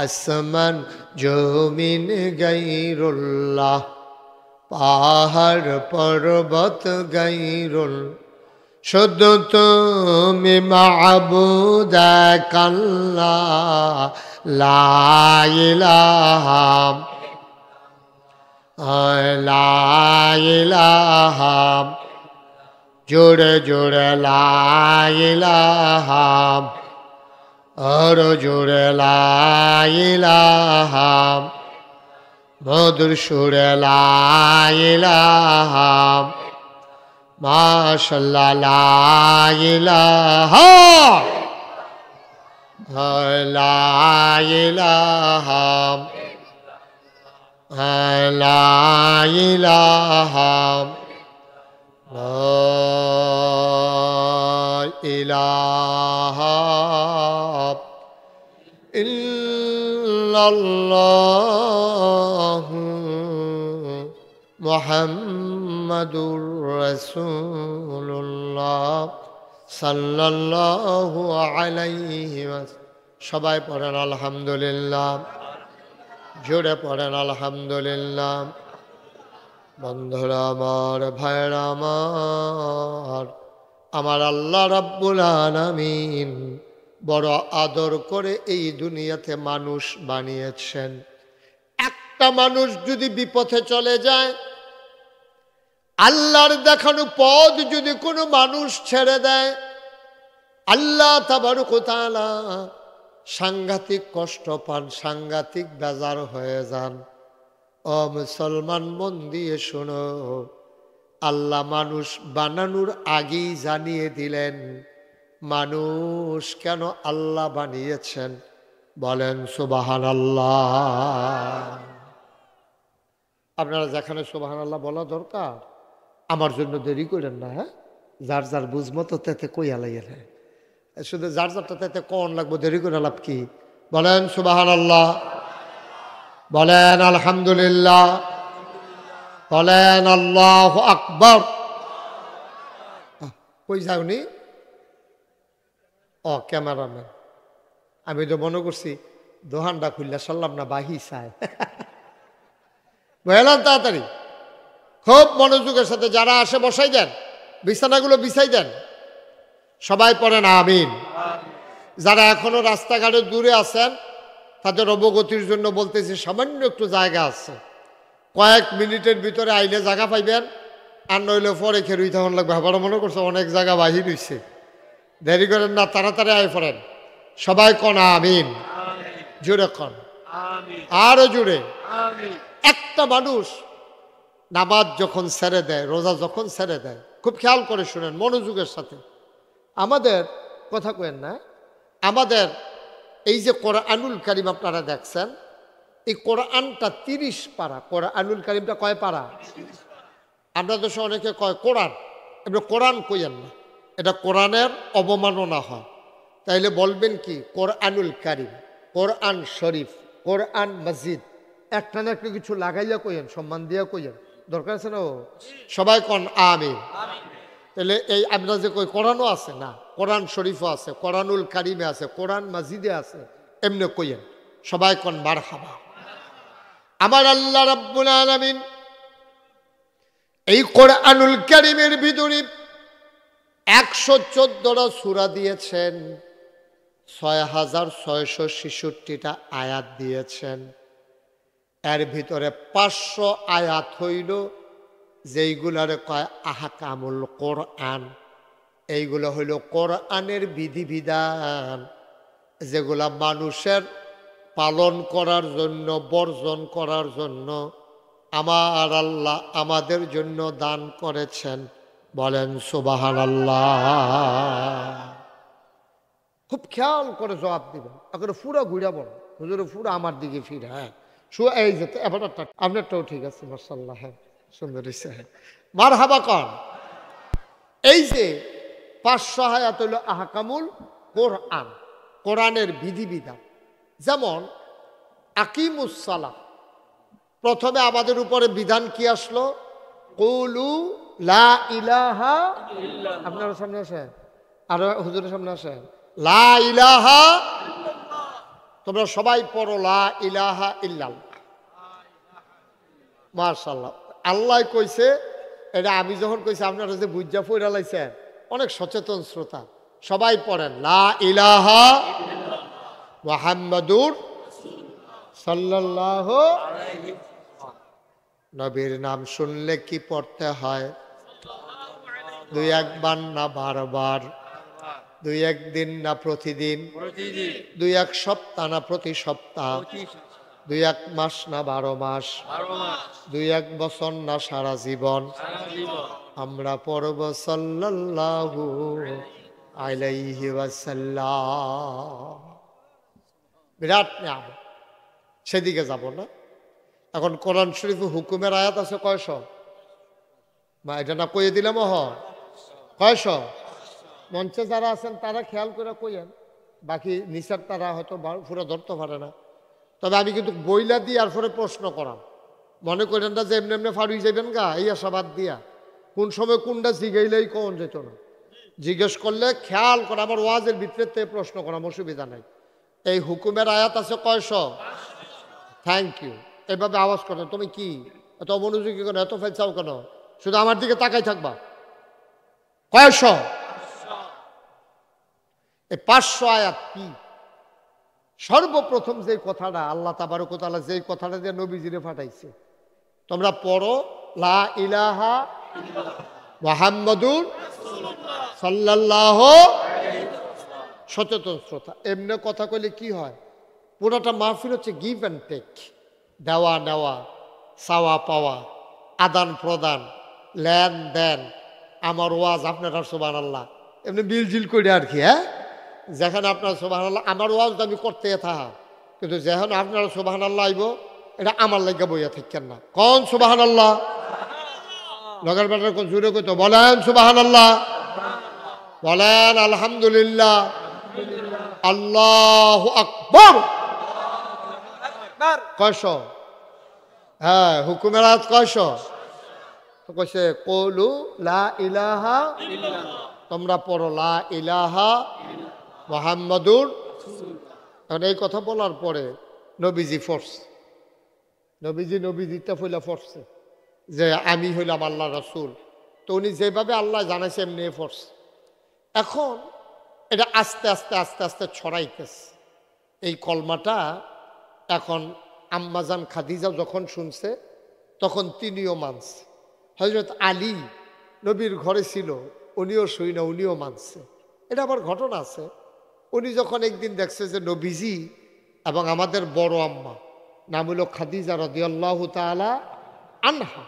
আসমান জমিন গায়রুল্লাহ, পাহাড় পর্বত গায়রুল, শুধু তুমি মাবুদ এক আল্লাহ, লা ইলাহা, লা ইলাহা, জোরে জোরে লা ইলাহা, আর জোরে লা ইলাহা, মধুর সুরে লা ইলাহা, মাশাআল্লাহ লা ইলাহা, লা ইলাহা, লা ইলাহা, লা ইলাহা ইল্লাল্লাহু মুহাম্মাদুর রাসূলুল্লাহ সাল্লাল্লাহু আলাইহি ওয়াসাল্লাম। সবাই পড়েন আলহামদুলিল্লাহ, জোরে পড়েন আলহামদুলিল্লাহ। বন্ধুরা আমার, ভাইরা আমার, আমার আল্লাহ রাব্বুল আলামিন বড় আদর করে এই দুনিয়াতে মানুষ বানিয়েছেন। একটা মানুষ যদি বিপথে চলে যায়, আল্লাহর দেখানো পথ যদি কোনো মানুষ ছেড়ে দেয়, আল্লাহ তাবারক ওয়া তাআলা সাংঘাতিক কষ্ট পান, সাংঘাতিক বেজার হয়ে যান। ও মুসলমান, মন দিয়ে শোনো, আল্লাহ মানুষ বানানোর আগেই জানিয়ে দিলেন মানুষ কেন আল্লাহ বানিয়েছেন। বলেন সুবহানাল্লাহ। আপনারা যেখানে সুবহানাল্লাহ বলা দরকার, আমার জন্য দেরি করেন না। হ্যাঁ, যার যার বুঝমতো তেতে কইয়া লাইলে, শুধু যার যারটা তেতে কোন লাগবো, দেরি করে লাভ কি? বলেন সুবহানাল্লাহ, বলেন আলহামদুলিল্লাহ, বলেন আল্লাহু আকবার। কই যাওনি? ও ক্যামেরাম্যান, আমি তো মনে করছি দোহানটা খুললে সারলাম না, বাহি চায়। বুঝলাম, তাড়াতাড়ি খুব মনোযোগের সাথে যারা আসে বসাই দেন, বিছানাগুলো বিছাই দেন। সবাই পড়েন আমিন। যারা এখনো রাস্তাঘাটে দূরে আছেন তাদের অবগতির জন্য বলতেছি, সামান্য একটু জায়গা আছে, কয়েক মিনিটের ভিতরে আইলে জায়গা পাইবেন, আর নইলে পরে খেরুই তখন লাগবে। আবার মনে করছে অনেক জায়গা বাহির হইছে, দেরি করেন না, তাড়াতাড়ি আয় পড়েন। সবাই কোন আমিন, জোরে কোন, আরো জোরে। একটা মানুষ নামাজ যখন ছেড়ে দেয়, রোজা যখন ছেড়ে দেয়, খুব খেয়াল করে শুনেন মনোযোগের সাথে, আমাদের কথা কেন না, আমাদের এই যে কোরআনুল কারীম আপনারা দেখছেন, এই কোরআনটা 30 পারা। কোরআনুল কারীমটা কয় পারা? আমরা দেশে অনেকে কয় কোরআন, এবার কোরআন কইয়েন না, এটা কোরআনের অবমাননা হয়। তাইলে বলবেন কি কোরআনুল কারীম, কোরআন শরীফ, কোরআন মসজিদ, একটা না একটা কিছু লাগাইয়া কইয়েন, সম্মান দিয়া কইয়েন, দরকার আছে না? ও সবাই কোন আমিন। তাহলে এই আমরা যে কই কোরআনও আছে না, কোরআন শরীফও আছে, কোরআনুল কারীমে আছে, কোরআন মসজিদে আছে, এমনি কইয়েন সবাই কোন মারহাবা। আমার আল্লাহ রাব্বুল আলামিন এই কোরআনুল কারীমের ভিতরে 114টা সূরা দিয়েছেন, 6666টা আয়াত দিয়েছেন। এর ভিতরে 500 আয়াত হইল যেইগুলারে কয় আহকামুল কোরআন। এইগুলো হইল কোরআনের বিধিবিধান, যেগুলা মানুষের পালন করার জন্য, বর্জন করার জন্য আমার আল্লাহ আমাদের জন্য দান করেছেন। বলেন সুবহানাল্লাহ। খুব খেয়াল করে জবাব দিবেন, এখন পুরা ঘুরা বলেন, হুজুরে পুরা আমার দিকে ফিরে। হ্যাঁ এই যেতে এবার আপনারটাও ঠিক আছে, মাশাআল্লাহ, হ্যাঁ সুন্দর হয়েছে, হ্যাঁ মারহাবা কর। এই যে 500 আয়াত হইল আহকামুল কোরআন, কোরআনের বিধিবিধান। যেমন আকিমুস সালাহ, প্রথমে আমাদের উপরে বিধান কি আসলো? কুলু লা ইলাহা ইল্লাল্লাহ। আপনার সামনে আসেন, আর হুজুরের সামনে আসেন, লা ইলাহা, তোমরা সবাই পড়ো লা ইলাহা ইল্লাল্লাহ। মাশাআল্লাহ, আল্লাহ কইছে এটা, আমি যখন কইছি আপনারা যে বুঝা পড়া লাইছেন, অনেক সচেতন শ্রোতা, সবাই পড়েন লা ইলাহা মুহাম্মাদুর সাল্লাল্লাহু আলাইহি ওয়াসাল্লাম। নবীর নাম শুনলে কি পড়তে হয়? 2-1 বার না বারবার? 2-1 দিন না প্রতিদিন? 2-1 সপ্তাহ না প্রতি সপ্তাহ? 2-1 মাস না 12 মাস? 2-1 বছর না সারা জীবন? আমরা পড়ব সাল্লাল্লাহু আলাইহি ওয়াসাল্লাম। বিরাট নিয়ামত, সেদিকে যাব না। এখন কোরআন শরীফে হুকুমের আয়াত আছে কয়শো? বা এটা না কইয়ে দিলাম হয় কয়শো? মঞ্চে যারা আছেন তারা খেয়াল করে কইয়েন, বাকি নিচার তারা হয়তো পুরো ধরতে পারে না। তবে আমি কিন্তু বইলা দিয়ে আর পরে প্রশ্ন করাম, মনে করেন না যে এমনি এমনি ফাড়ুই যাবেন গা, এই আশাবাদ দিয়া কোন সময় কোনটা জিগাইলেই কোন যেত না। জিজ্ঞেস করলে খেয়াল করে আমার ওয়াজের ভিতরে প্রশ্ন করাম, অসুবিধা নাই। এই হুকুমের আয়াত আছে কয়শো? Thank you. এভাবে আওয়াজ করেন, তুমি কি এত মনোযোগী কেন, এত ফেলছাও কেন, শুধু আমার দিকে তাকাই থাকবা। কয়শো? এই 500 আয়াত কি? সর্বপ্রথম যে কথাটা আল্লাহ তাবারক ওয়া তাআলা যে কথাটা দিয়ে নবীজিরে পাঠাইছে, তোমরা পড়ো লা ইলাহা মুহাম্মাদুর সাল্লাল্লাহু আলাইহি ওয়াসাল্লাম। সচেতন শ্রোতা, এমনি কথা কইলে কি হয়? পুরোটা মাহফিল হচ্ছে গিভ অ্যান্ড টেক, দেওয়া নেওয়া, চাওয়া পাওয়া, আদান প্রদান, লেন দেন। আমার ওয়াজ আপনারা সুবহানাল্লাহ এমনি বিলজিল করে আর কি। হ্যাঁ, যেখানে আপনার সুবহানাল্লাহ, আমার ওয়াজ আমি করতে থাকা, কিন্তু যেখানে আপনারা সুবহানাল্লাহ আইব, এটা আমার লাগে বইয়া থাকেন না। কোন সুবহানাল্লাহ? লগের বেটার কোন জুড়ে কইতো বলেন সুবহানাল্লাহ, বলেন আলহামদুলিল্লাহ, আল্লাহু আকবার। কয়শো? হ্যাঁ, হুকুমের আয়াত কয়শো? তো কইছে কলু লা ইলাহা ইল্লাল্লাহ, তোমরা পড়ো লা ইলাহা মুহাম্মাদুর। এখন এই কথা বলার পরে নবীজি ফোর্স, নবীজিটা ফইলা ফোর্সে যে আমি হইলাম আল্লাহ রাসূল। তো উনি যেভাবে আল্লাহ জানাইছে এমনি ফোর্স। এখন এটা আস্তে আস্তে আস্তে আস্তে ছড়াইতেছে এই কলমাটা। এখন আম্মাজান খাদিজা যখন শুনছে তখন তিনিও মানছে। হযরত আলী নবীর ঘরে ছিল, উনিও শুই না, উনিও মানছে। এটা আবার ঘটনা আছে। উনি যখন একদিন দেখছে যে নবীজি এবং আমাদের বড় আম্মা নাম হলো খাদিজা রাদিয়াল্লাহু তাআলা আনহা,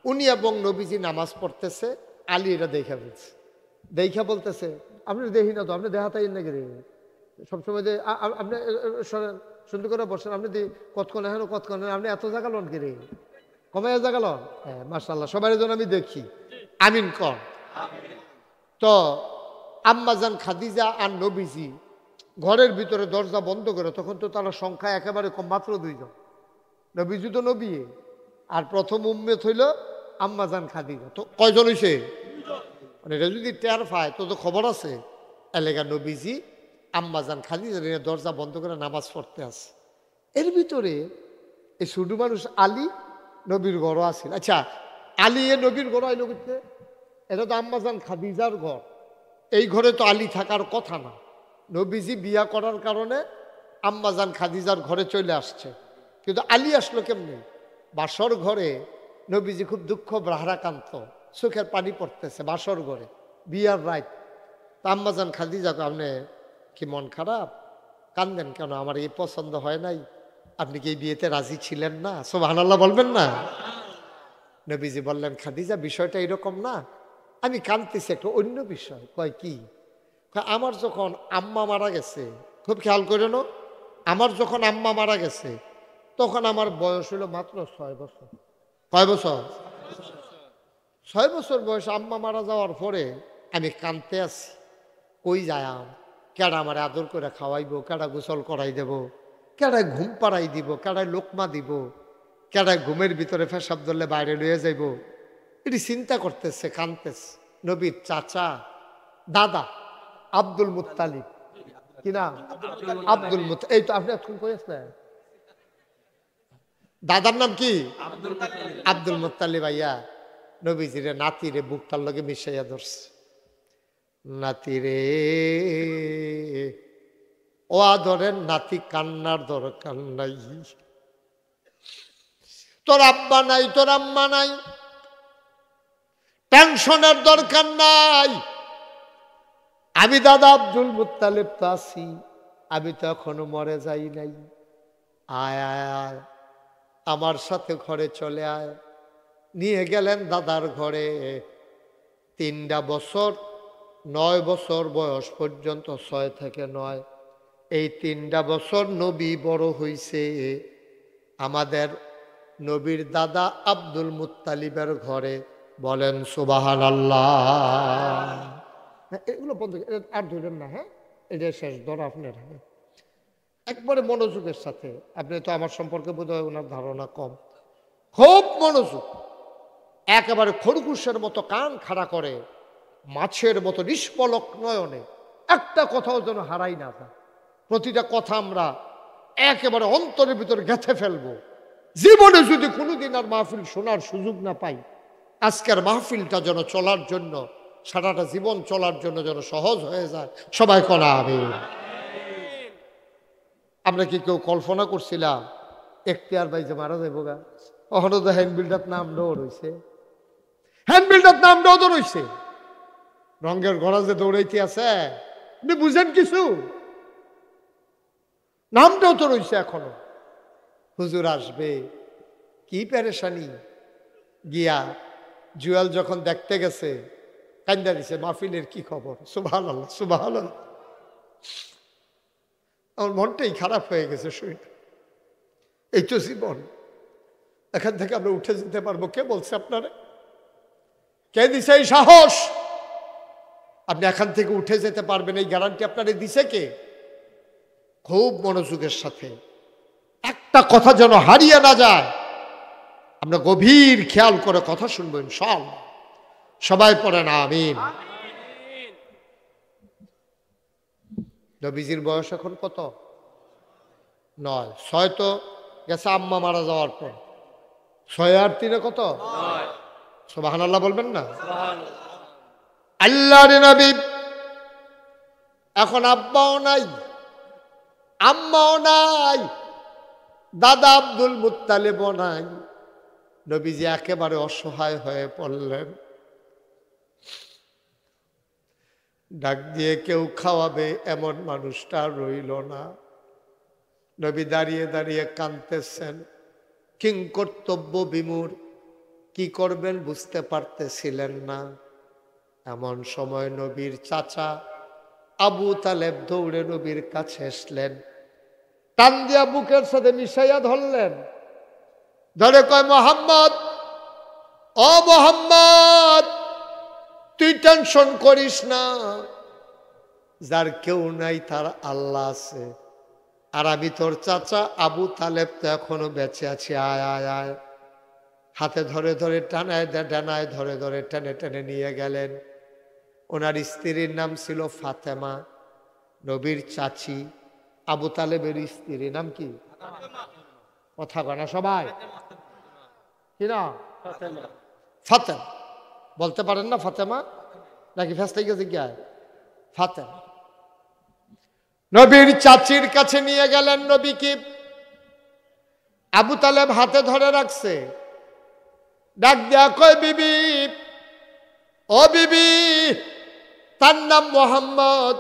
উনি এবং নবীজি নামাজ পড়তেছে, আলী এটা দেখা বলছে, দেখা বলতেছে আপনি দেখি না তো, আপনি দেখাতাই নাকি রে সবসময় যে আপনি সুন্দর করে বসেন, আপনি কতক্ষণ এখন কতক্ষণ আপনি এত জায়গা লন কি রে, কমে জায়গা লন। হ্যাঁ মাশাআল্লাহ, সবার জন্য আমি দেখি আমিন কর। তো আম্মাজান খাদিজা আর নবীজি ঘরের ভিতরে দরজা বন্ধ করে, তখন তো তারা সংখ্যা একেবারে কম, মাত্র 2 জন। নবীজি তো নবী, আর প্রথম উম্মেত হইল আম্মাজান খাদিজা। তো কয়জন হইছে? মানে এটা যদি টের পায় তো তো খবর আছে। এলাকা নবীজি আম্মাজান খাদিজা দরজা বন্ধ করে নামাজ পড়তে আসে। এর ভিতরে এই শুধু মানুষ আলী নবীর ঘর আছিল। আচ্ছা, আলী এ নবীর ঘর আইল করতে, এটা তো আম্মাজান খাদিজার ঘর, এই ঘরে তো আলী থাকার কথা না। নবীজি বিয়া করার কারণে আম্মাজান খাদিজার ঘরে চলে আসছে, কিন্তু আলী আসলো কেমনি? বাসর ঘরে নবীজি খুব দুঃখ ব্রাহ্রাকান্ত, চোখের পানি পড়তেছে বাসর ঘরে, বিয়ার রাত। তা আম্মাজান খাদিজা, আপনি কি মন খারাপ, কান্দেন কেন? আমার এই পছন্দ হয় নাই, আপনি কি এই বিয়েতে রাজি ছিলেন না? সুবহানাল্লাহ বলবেন না? নবীজি বললেন, খাদিজা বিষয়টা এরকম না, আমি কাঁদতেছি একটা অন্য বিষয়। কয় কি? আমার যখন আম্মা মারা গেছে, খুব খেয়াল করে নো, আমার যখন আম্মা মারা গেছে তখন আমার বয়স হলো মাত্র 6 বছর। কয় বছর? 6 বছর বয়স। আম্মা মারা যাওয়ার পরে আমি কাঁদতে আছি, কই যায়াম, কেডা আমার আদর করে খাওয়াইবো, কেডা গোসল করাই দেব, কেডায় ঘুম পাড়াই দিব, কেডায় লোকমা দিব, কেডায় ঘুমের ভিতরে পেশাব ধরলে বাইরে লইয়া যাইব, এটি চিন্তা করতেছে, কাঁদতেছে। নবীর চাচা দাদা আব্দুল মুত্তালিব, কি নাম? Abdul Muttalib. এই তো আপনি এখন কইছেন দাদার নাম কি? Abdul Muttalib. আইয়া নবীজিরে নাতিরে বুকটার লগে মিশাইয়া ধরছে, নাতিরে ও আদরের নাতি, কান্নার দরকার নাই, তোর আব্বা নাই, তোর আম্মা নাই, টেনশনের দরকার নাই, আমি দাদা আব্দুল মুত্তালিব তো আছি, আমি তো এখনো মরে যাই নাই, আয় আয় আয় আমার সাথে ঘরে চলে আয়। নিয়ে গেলেন দাদার ঘরে। 3টা বছর, 9 বছর বয়স পর্যন্ত, 6 থেকে 9, এই 3টা বছর নবী বড় হইছে আমাদের নবীর দাদা আব্দুল মুত্তালিবের ঘরে। বলেন সুবহানাল্লাহ। এগুলো বন্ধ আর ধরেন না, হ্যাঁ এটা শেষ ধর আপনার। একবারে মনোযোগের সাথে, আপনি তো আমার সম্পর্কে বোধহয় ওনার ধারণা কম, খুব মনোযোগ, একেবারে খরগোশের মতো কান খাড়া করে, মাছের মতো নিষ্পলক নয়নে একটা কথাও যেন হারাই না যায়। প্রতিটা কথা আমরা একেবারে অন্তরের ভিতরে গেঁথে ফেলবো। জীবনে যদি কোনোদিন আর মাহফিল শোনার সুযোগ না পাই, আজকের মাহফিলটা যেন চলার জন্য, সারাটা জীবন চলার জন্য যেন সহজ হয়ে যায়। সবাই কনা আমিন। আমরা কি কেউ কল্পনা করছিলাম এখতিয়ার ভাই যে মারা যাইব গা? ওখানে তো হ্যান্ড বিল্ডার নাম দেওয়া রয়েছে, হ্যান্ড বিল্ডার নাম দেওয়া তো রয়েছে, রঙের ঘোড়া যে দৌড়াইতে আছে, আপনি বুঝেন কিছু? নামটাও তো রয়েছে এখনো। হুজুর আসবে, কি পেরেশানি। গিয়া জুয়েল যখন দেখতে গেছে, কান্দা দিছে, মাহফিলের কি খবর? সুবহানাল্লাহ সুবহানাল্লাহ। আমার মনটাই খারাপ হয়ে গেছে শরীর। এই তো জীবন, এখান থেকে আমরা উঠে যেতে পারবো? কে বলছে আপনারা? কে দিছে এই সাহস? আপনি এখান থেকে উঠে যেতে পারবেন এই গ্যারান্টি আপনারা দিছে কে? খুব মনোযোগের সাথে একটা কথা যেন হারিয়ে না যায়, আমরা গভীর খেয়াল করে কথা শুনবো ইনশাআল্লাহ। সবাই পড়েন আমিন। নবীজির বয়স এখন কত? 9। 6 তো গেছে আম্মা মারা যাওয়ার পর। 6 আর 3 কত? 9। সুবহানাল্লাহ বলবেন না? আল্লাহর নবী এখন আব্বাও নাই, আম্মাও নাই, দাদা আব্দুল মুত্তালিবও নাই। নবীজি একেবারে অসহায় হয়ে পড়লেন। ডাক দিয়ে কেউ খাওয়াবে এমন মানুষটা রইল না। নবী দাঁড়িয়ে দাঁড়িয়ে কাঁদতেছেন, কিং কর্তব্য বিমূঢ়, কি করবেন বুঝতে পারতেছিলেন না। এমন সময় নবীর চাচা আবু তালেব দৌড়ে নবীর কাছে আসলেন, টান দিয়া বুকের সাথে মিশাইয়া ধরলেন, ধরে কয়, মোহাম্মদ, ও মোহাম্মদ, তুই টেনশন করিস না, যার কেউ নাই তার আল্লাহ আছে, আর আমি তোর চাচা আবু তালেব তো এখনো বেঁচে আছি, আয় আয় আয়। হাতে ধরে ধরে টানায় ডানায় ধরে ধরে টেনে টেনে নিয়ে গেলেন। ওনার স্ত্রীর নাম ছিল ফাতেমা, নবীর চাচি আবু তালেবের স্ত্রীর নাম কি? কথা কয় না সবাই? কি না? ফাতেমা বলতে পারেন না? ফাতেমা নাকি ফেস্তে গেছে কি? ফাতেমা নবীর চাচির কাছে নিয়ে গেলেন। নবী কি আবু তালেব হাতে ধরে রাখছে, ডাক দেয়া কয়, বিবি, ও বিবি, তার নাম মোহাম্মদ,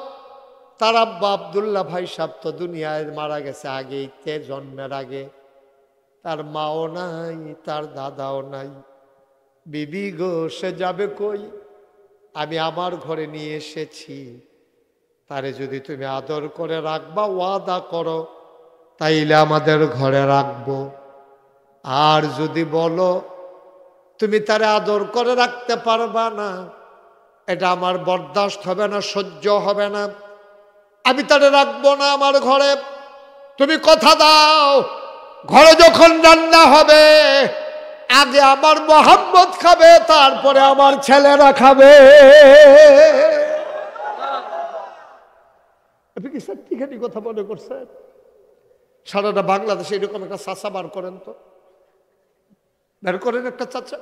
তার আব্বা আব্দুল্লাহ ভাই সাহেব তো দুনিয়ায় মারা গেছে আগেই, তে জন্মের আগে, তার মাও নাই, তার দাদাও নাই। বিবি গো, সে যাবে কই? আমি আমার ঘরে নিয়ে এসেছি, তারে যদি তুমি আদর করে রাখবা, ওয়াদা করো, তাইলে আমাদের ঘরে রাখবো। আর যদি বলো তুমি তারে আদর করে রাখতে পারবা না, এটা আমার বরদাস্ত হবে না, সহ্য হবে না, আমি তারে রাখবো না আমার ঘরে। তুমি কথা দাও, ঘরে যখন রান্না হবে আগে আমার মোহাম্মদ খাবে, তারপরে আমার ছেলেরা খাবে। আপনি কি সত্যিখানি কথা মনে করছেন? সারাটা বাংলাদেশে এরকম একটা চাচা বার করেন তো, বের করেন একটা চাচা।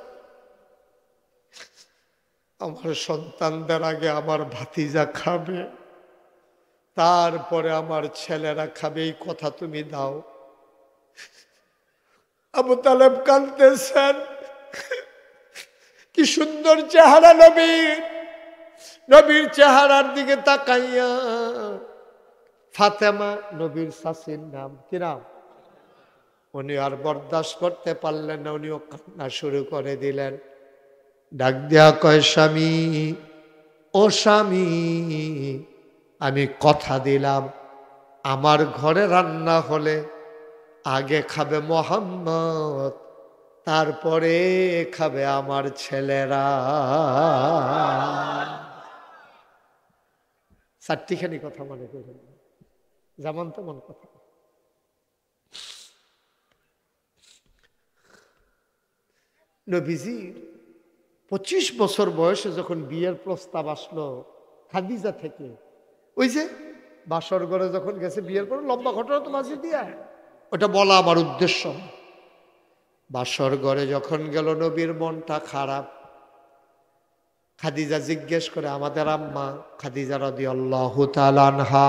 আমার সন্তানদের আগে আমার ভাতিজা খাবে, তারপরে আমার ছেলেরা খাবে, এই কথা তুমি দাও। আবু তালেব কাঁদতেছেন, কি সুন্দর চেহারা নবীর, নবীর চেহারার দিকে তাকাইয়া ফাতেমা, নবীর শাশির নাম, কি নাম? উনি আর বরদাস্ত করতে পারলেন না, উনিও কান্না শুরু করে দিলেন। ডাক দেয়া কয়, স্বামী, ও স্বামী, আমি কথা দিলাম আমার ঘরে রান্না হলে আগে খাবে মোহাম্মদ, তারপরে খাবে আমার ছেলেরা। চারটিখানি কথা মনে করেন, যেমন তেমন কথা। নবীজির 25 বছর বয়সে যখন বিয়ের প্রস্তাব আসলো খাদিজা থেকে, ওই যে বাসর ঘরে যখন গেছে বিয়ের পর, লম্বা ঘটনা তো মাঝে দিয়া, ওটা বলা আমার উদ্দেশ্য। বাসর ঘরে যখন গেল, নবীর মনটা খারাপ। খাদিজা জিজ্ঞেস করে, আমাদের আম্মা খাদিজা রাদিয়াল্লাহু তাআলা আনহা,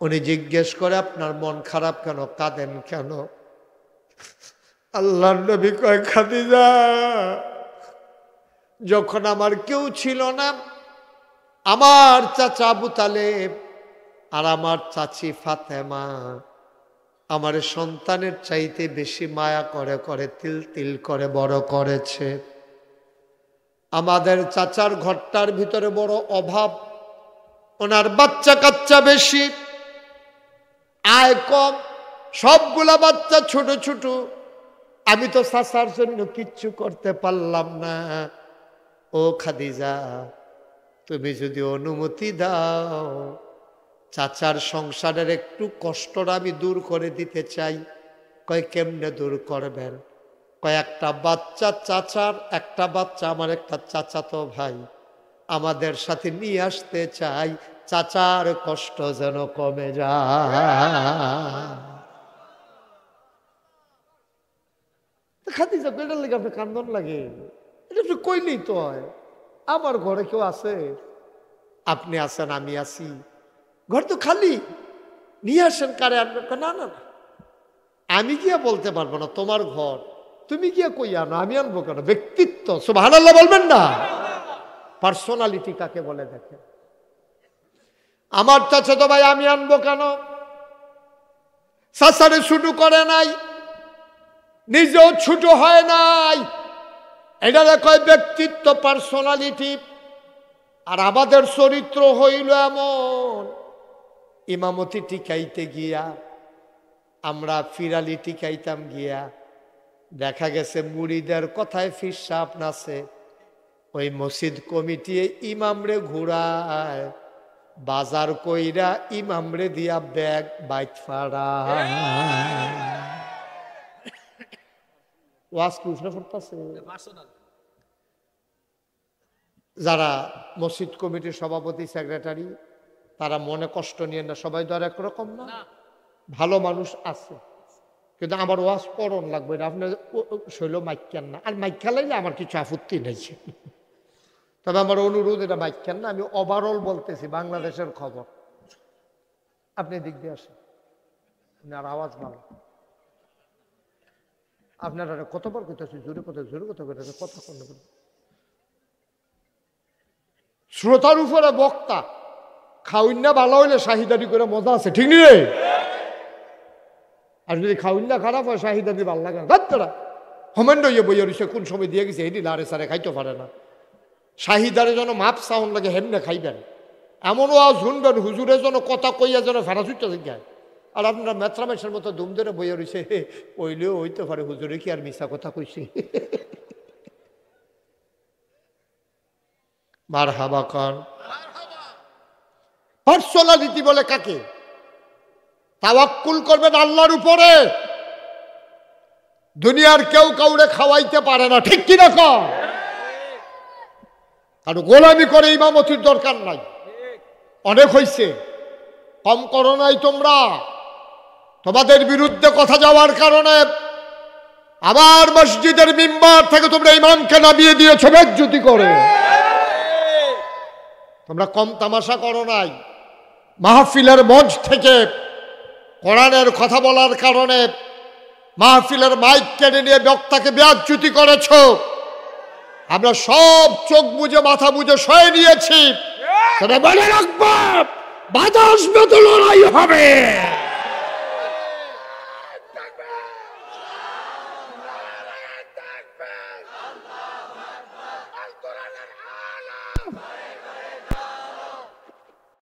উনি জিজ্ঞেস করে, আপনার মন খারাপ কেন, কাঁদেন কেন? আল্লাহর নবী কয়, খাদিজা, যখন আমার কেউ ছিল না, আমার চাচা আবু তালেব আর আমার চাচি ফাতেমা আমার সন্তানের চাইতে বেশি মায়া করে করে তিল তিল করে বড় করেছে। আমাদের চাচার ঘরটার ভিতরে বড় অভাব, ওনার বাচ্চা কাচ্চা বেশি, আয় কম, সবগুলা বাচ্চা ছোট ছোট। আমি তো চাচার জন্য কিচ্ছু করতে পারলাম না। ও খাদিজা, তুমি যদি অনুমতি দাও, চাচার সংসারের একটু কষ্টটা আমি দূর করে দিতে চাই। কয়, কেমনে দূর করবেন? কয়, একটা বাচ্চা চাচার, একটা বাচ্চা আমার একটা চাচাতো ভাই, আমাদের সাথে নিয়ে আসতে চাই, চাচার কষ্ট যেন কমে যায়। খাদিজা কইটার লেগে আপনি কান্দন লাগে? এটা একটু কইলেই তো হয়। আমার ঘরে কেউ আছে, আপনি আছেন, আমি আছি, ঘর তো খালি, নিয়ে আসেন, কারে আনবেন? না না না, আমি গিয়া বলতে পারবো না, তোমার ঘর, তুমি গিয়া কই আনো, আমি আনবো কেন? ব্যক্তিত্ব, সুবহানাল্লাহ বলবেন না? পার্সোনালিটি কাকে বলে দেখেন। আমার চাচাতো ভাই আমি আনবো কেন? চাচারে ছুটু করে নাই, নিজেও ছোট হয় নাই, এটা কয় ব্যক্তিত্ব, পার্সোনালিটি। আর আমাদের চরিত্র হইল এমন, ইমামতি টিকাইতে গিয়া আমরা ফিরালি টিকাইতাম গিয়া, দেখা গেছে মুড়িদের কথায় ফিরসাপ নাচে, ওই মসজিদ কমিটি ইমামরে ঘুরায়, বাজার কইরা ইমামরে দিয়া ব্যাগ বাইক ফাড়া। ওয়াজ কুফরে পড়তাছে। যারা মসজিদ কমিটির সভাপতি, সেক্রেটারি, তারা মনে কষ্ট নিয়ে না, সবাই তো আর একরকম না, ভালো মানুষ আছে। কিন্তু আমার ওয়াজ পড়ন লাগবে না, আপনার শৈল মাইকান না। আর মাইকা লাইলে আমার কিছু আপত্তি নেই, তবে আমার অনুরোধ, এটা মাইকান না, আমি ওভারঅল বলতেছি বাংলাদেশের খবর। আপনি দিক দিয়ে আসেন, আপনার আওয়াজ ভালো, আপনারা কতবার করতেছে, জোরে কথা, জোরে কথা বলতেছে, কথা কম না। শ্রোতার উপরে বক্তা, খাউন্না ভালো হইলে শাহিদারি করে মজা আছে, ঠিক নেই? আর যদি খাউন্না খারাপ হয়, শাহিদারি ভালো লাগে না। দাঁড়া হোমেন্ড ইয়ে বইয়া রয়েছে, কোন সময় দিয়ে গেছে এটি লারে সারে খাইতে পারে না। শাহিদারে যেন মাপ সাউন্ড লাগে, হেমনে খাইবেন, এমনও আজ শুনবেন হুজুরের জন্য কথা কইয়া যেন ফেরা ছুটতে যায়। আর আপনারা মেত্রামেশের মতো দুম ধরে বইয়া রয়েছে, ওইলেও হইতে পারে হুজুরে কি আর মিশা কথা কইছে। মারহাবা খান। পার্সোনালিটি বলে কাকে? তাওয়াক্কুল করবেন আল্লাহর উপরে। দুনিয়ার কেউ কাউরে খাওয়াইতে পারে না, ঠিক কিনা কন? কারণ গোলামি করে ইমামতির দরকার নাই, অনেক হইছে, কম করো নাই তোমরা। তোমাদের বিরুদ্ধে কথা যাওয়ার কারণে আবার মসজিদের মিম্বার থেকে তোমরা ইমামকে নামিয়ে দিয়েছো বেজ্জতি করে। তোমরা কম তামাশা করো নাই। মাহফিলের মঞ্চ থেকে কোরআনের কথা বলার কারণে মাহফিলের মাইক কেড়ে নিয়ে বক্তাকে বেজ্জতি করেছ। আমরা সব চোখ বুঝে মাথা বুঝে সয়ে নিয়েছি। বলে রাখবো, বাধা আসবে তো লড়াই হবে।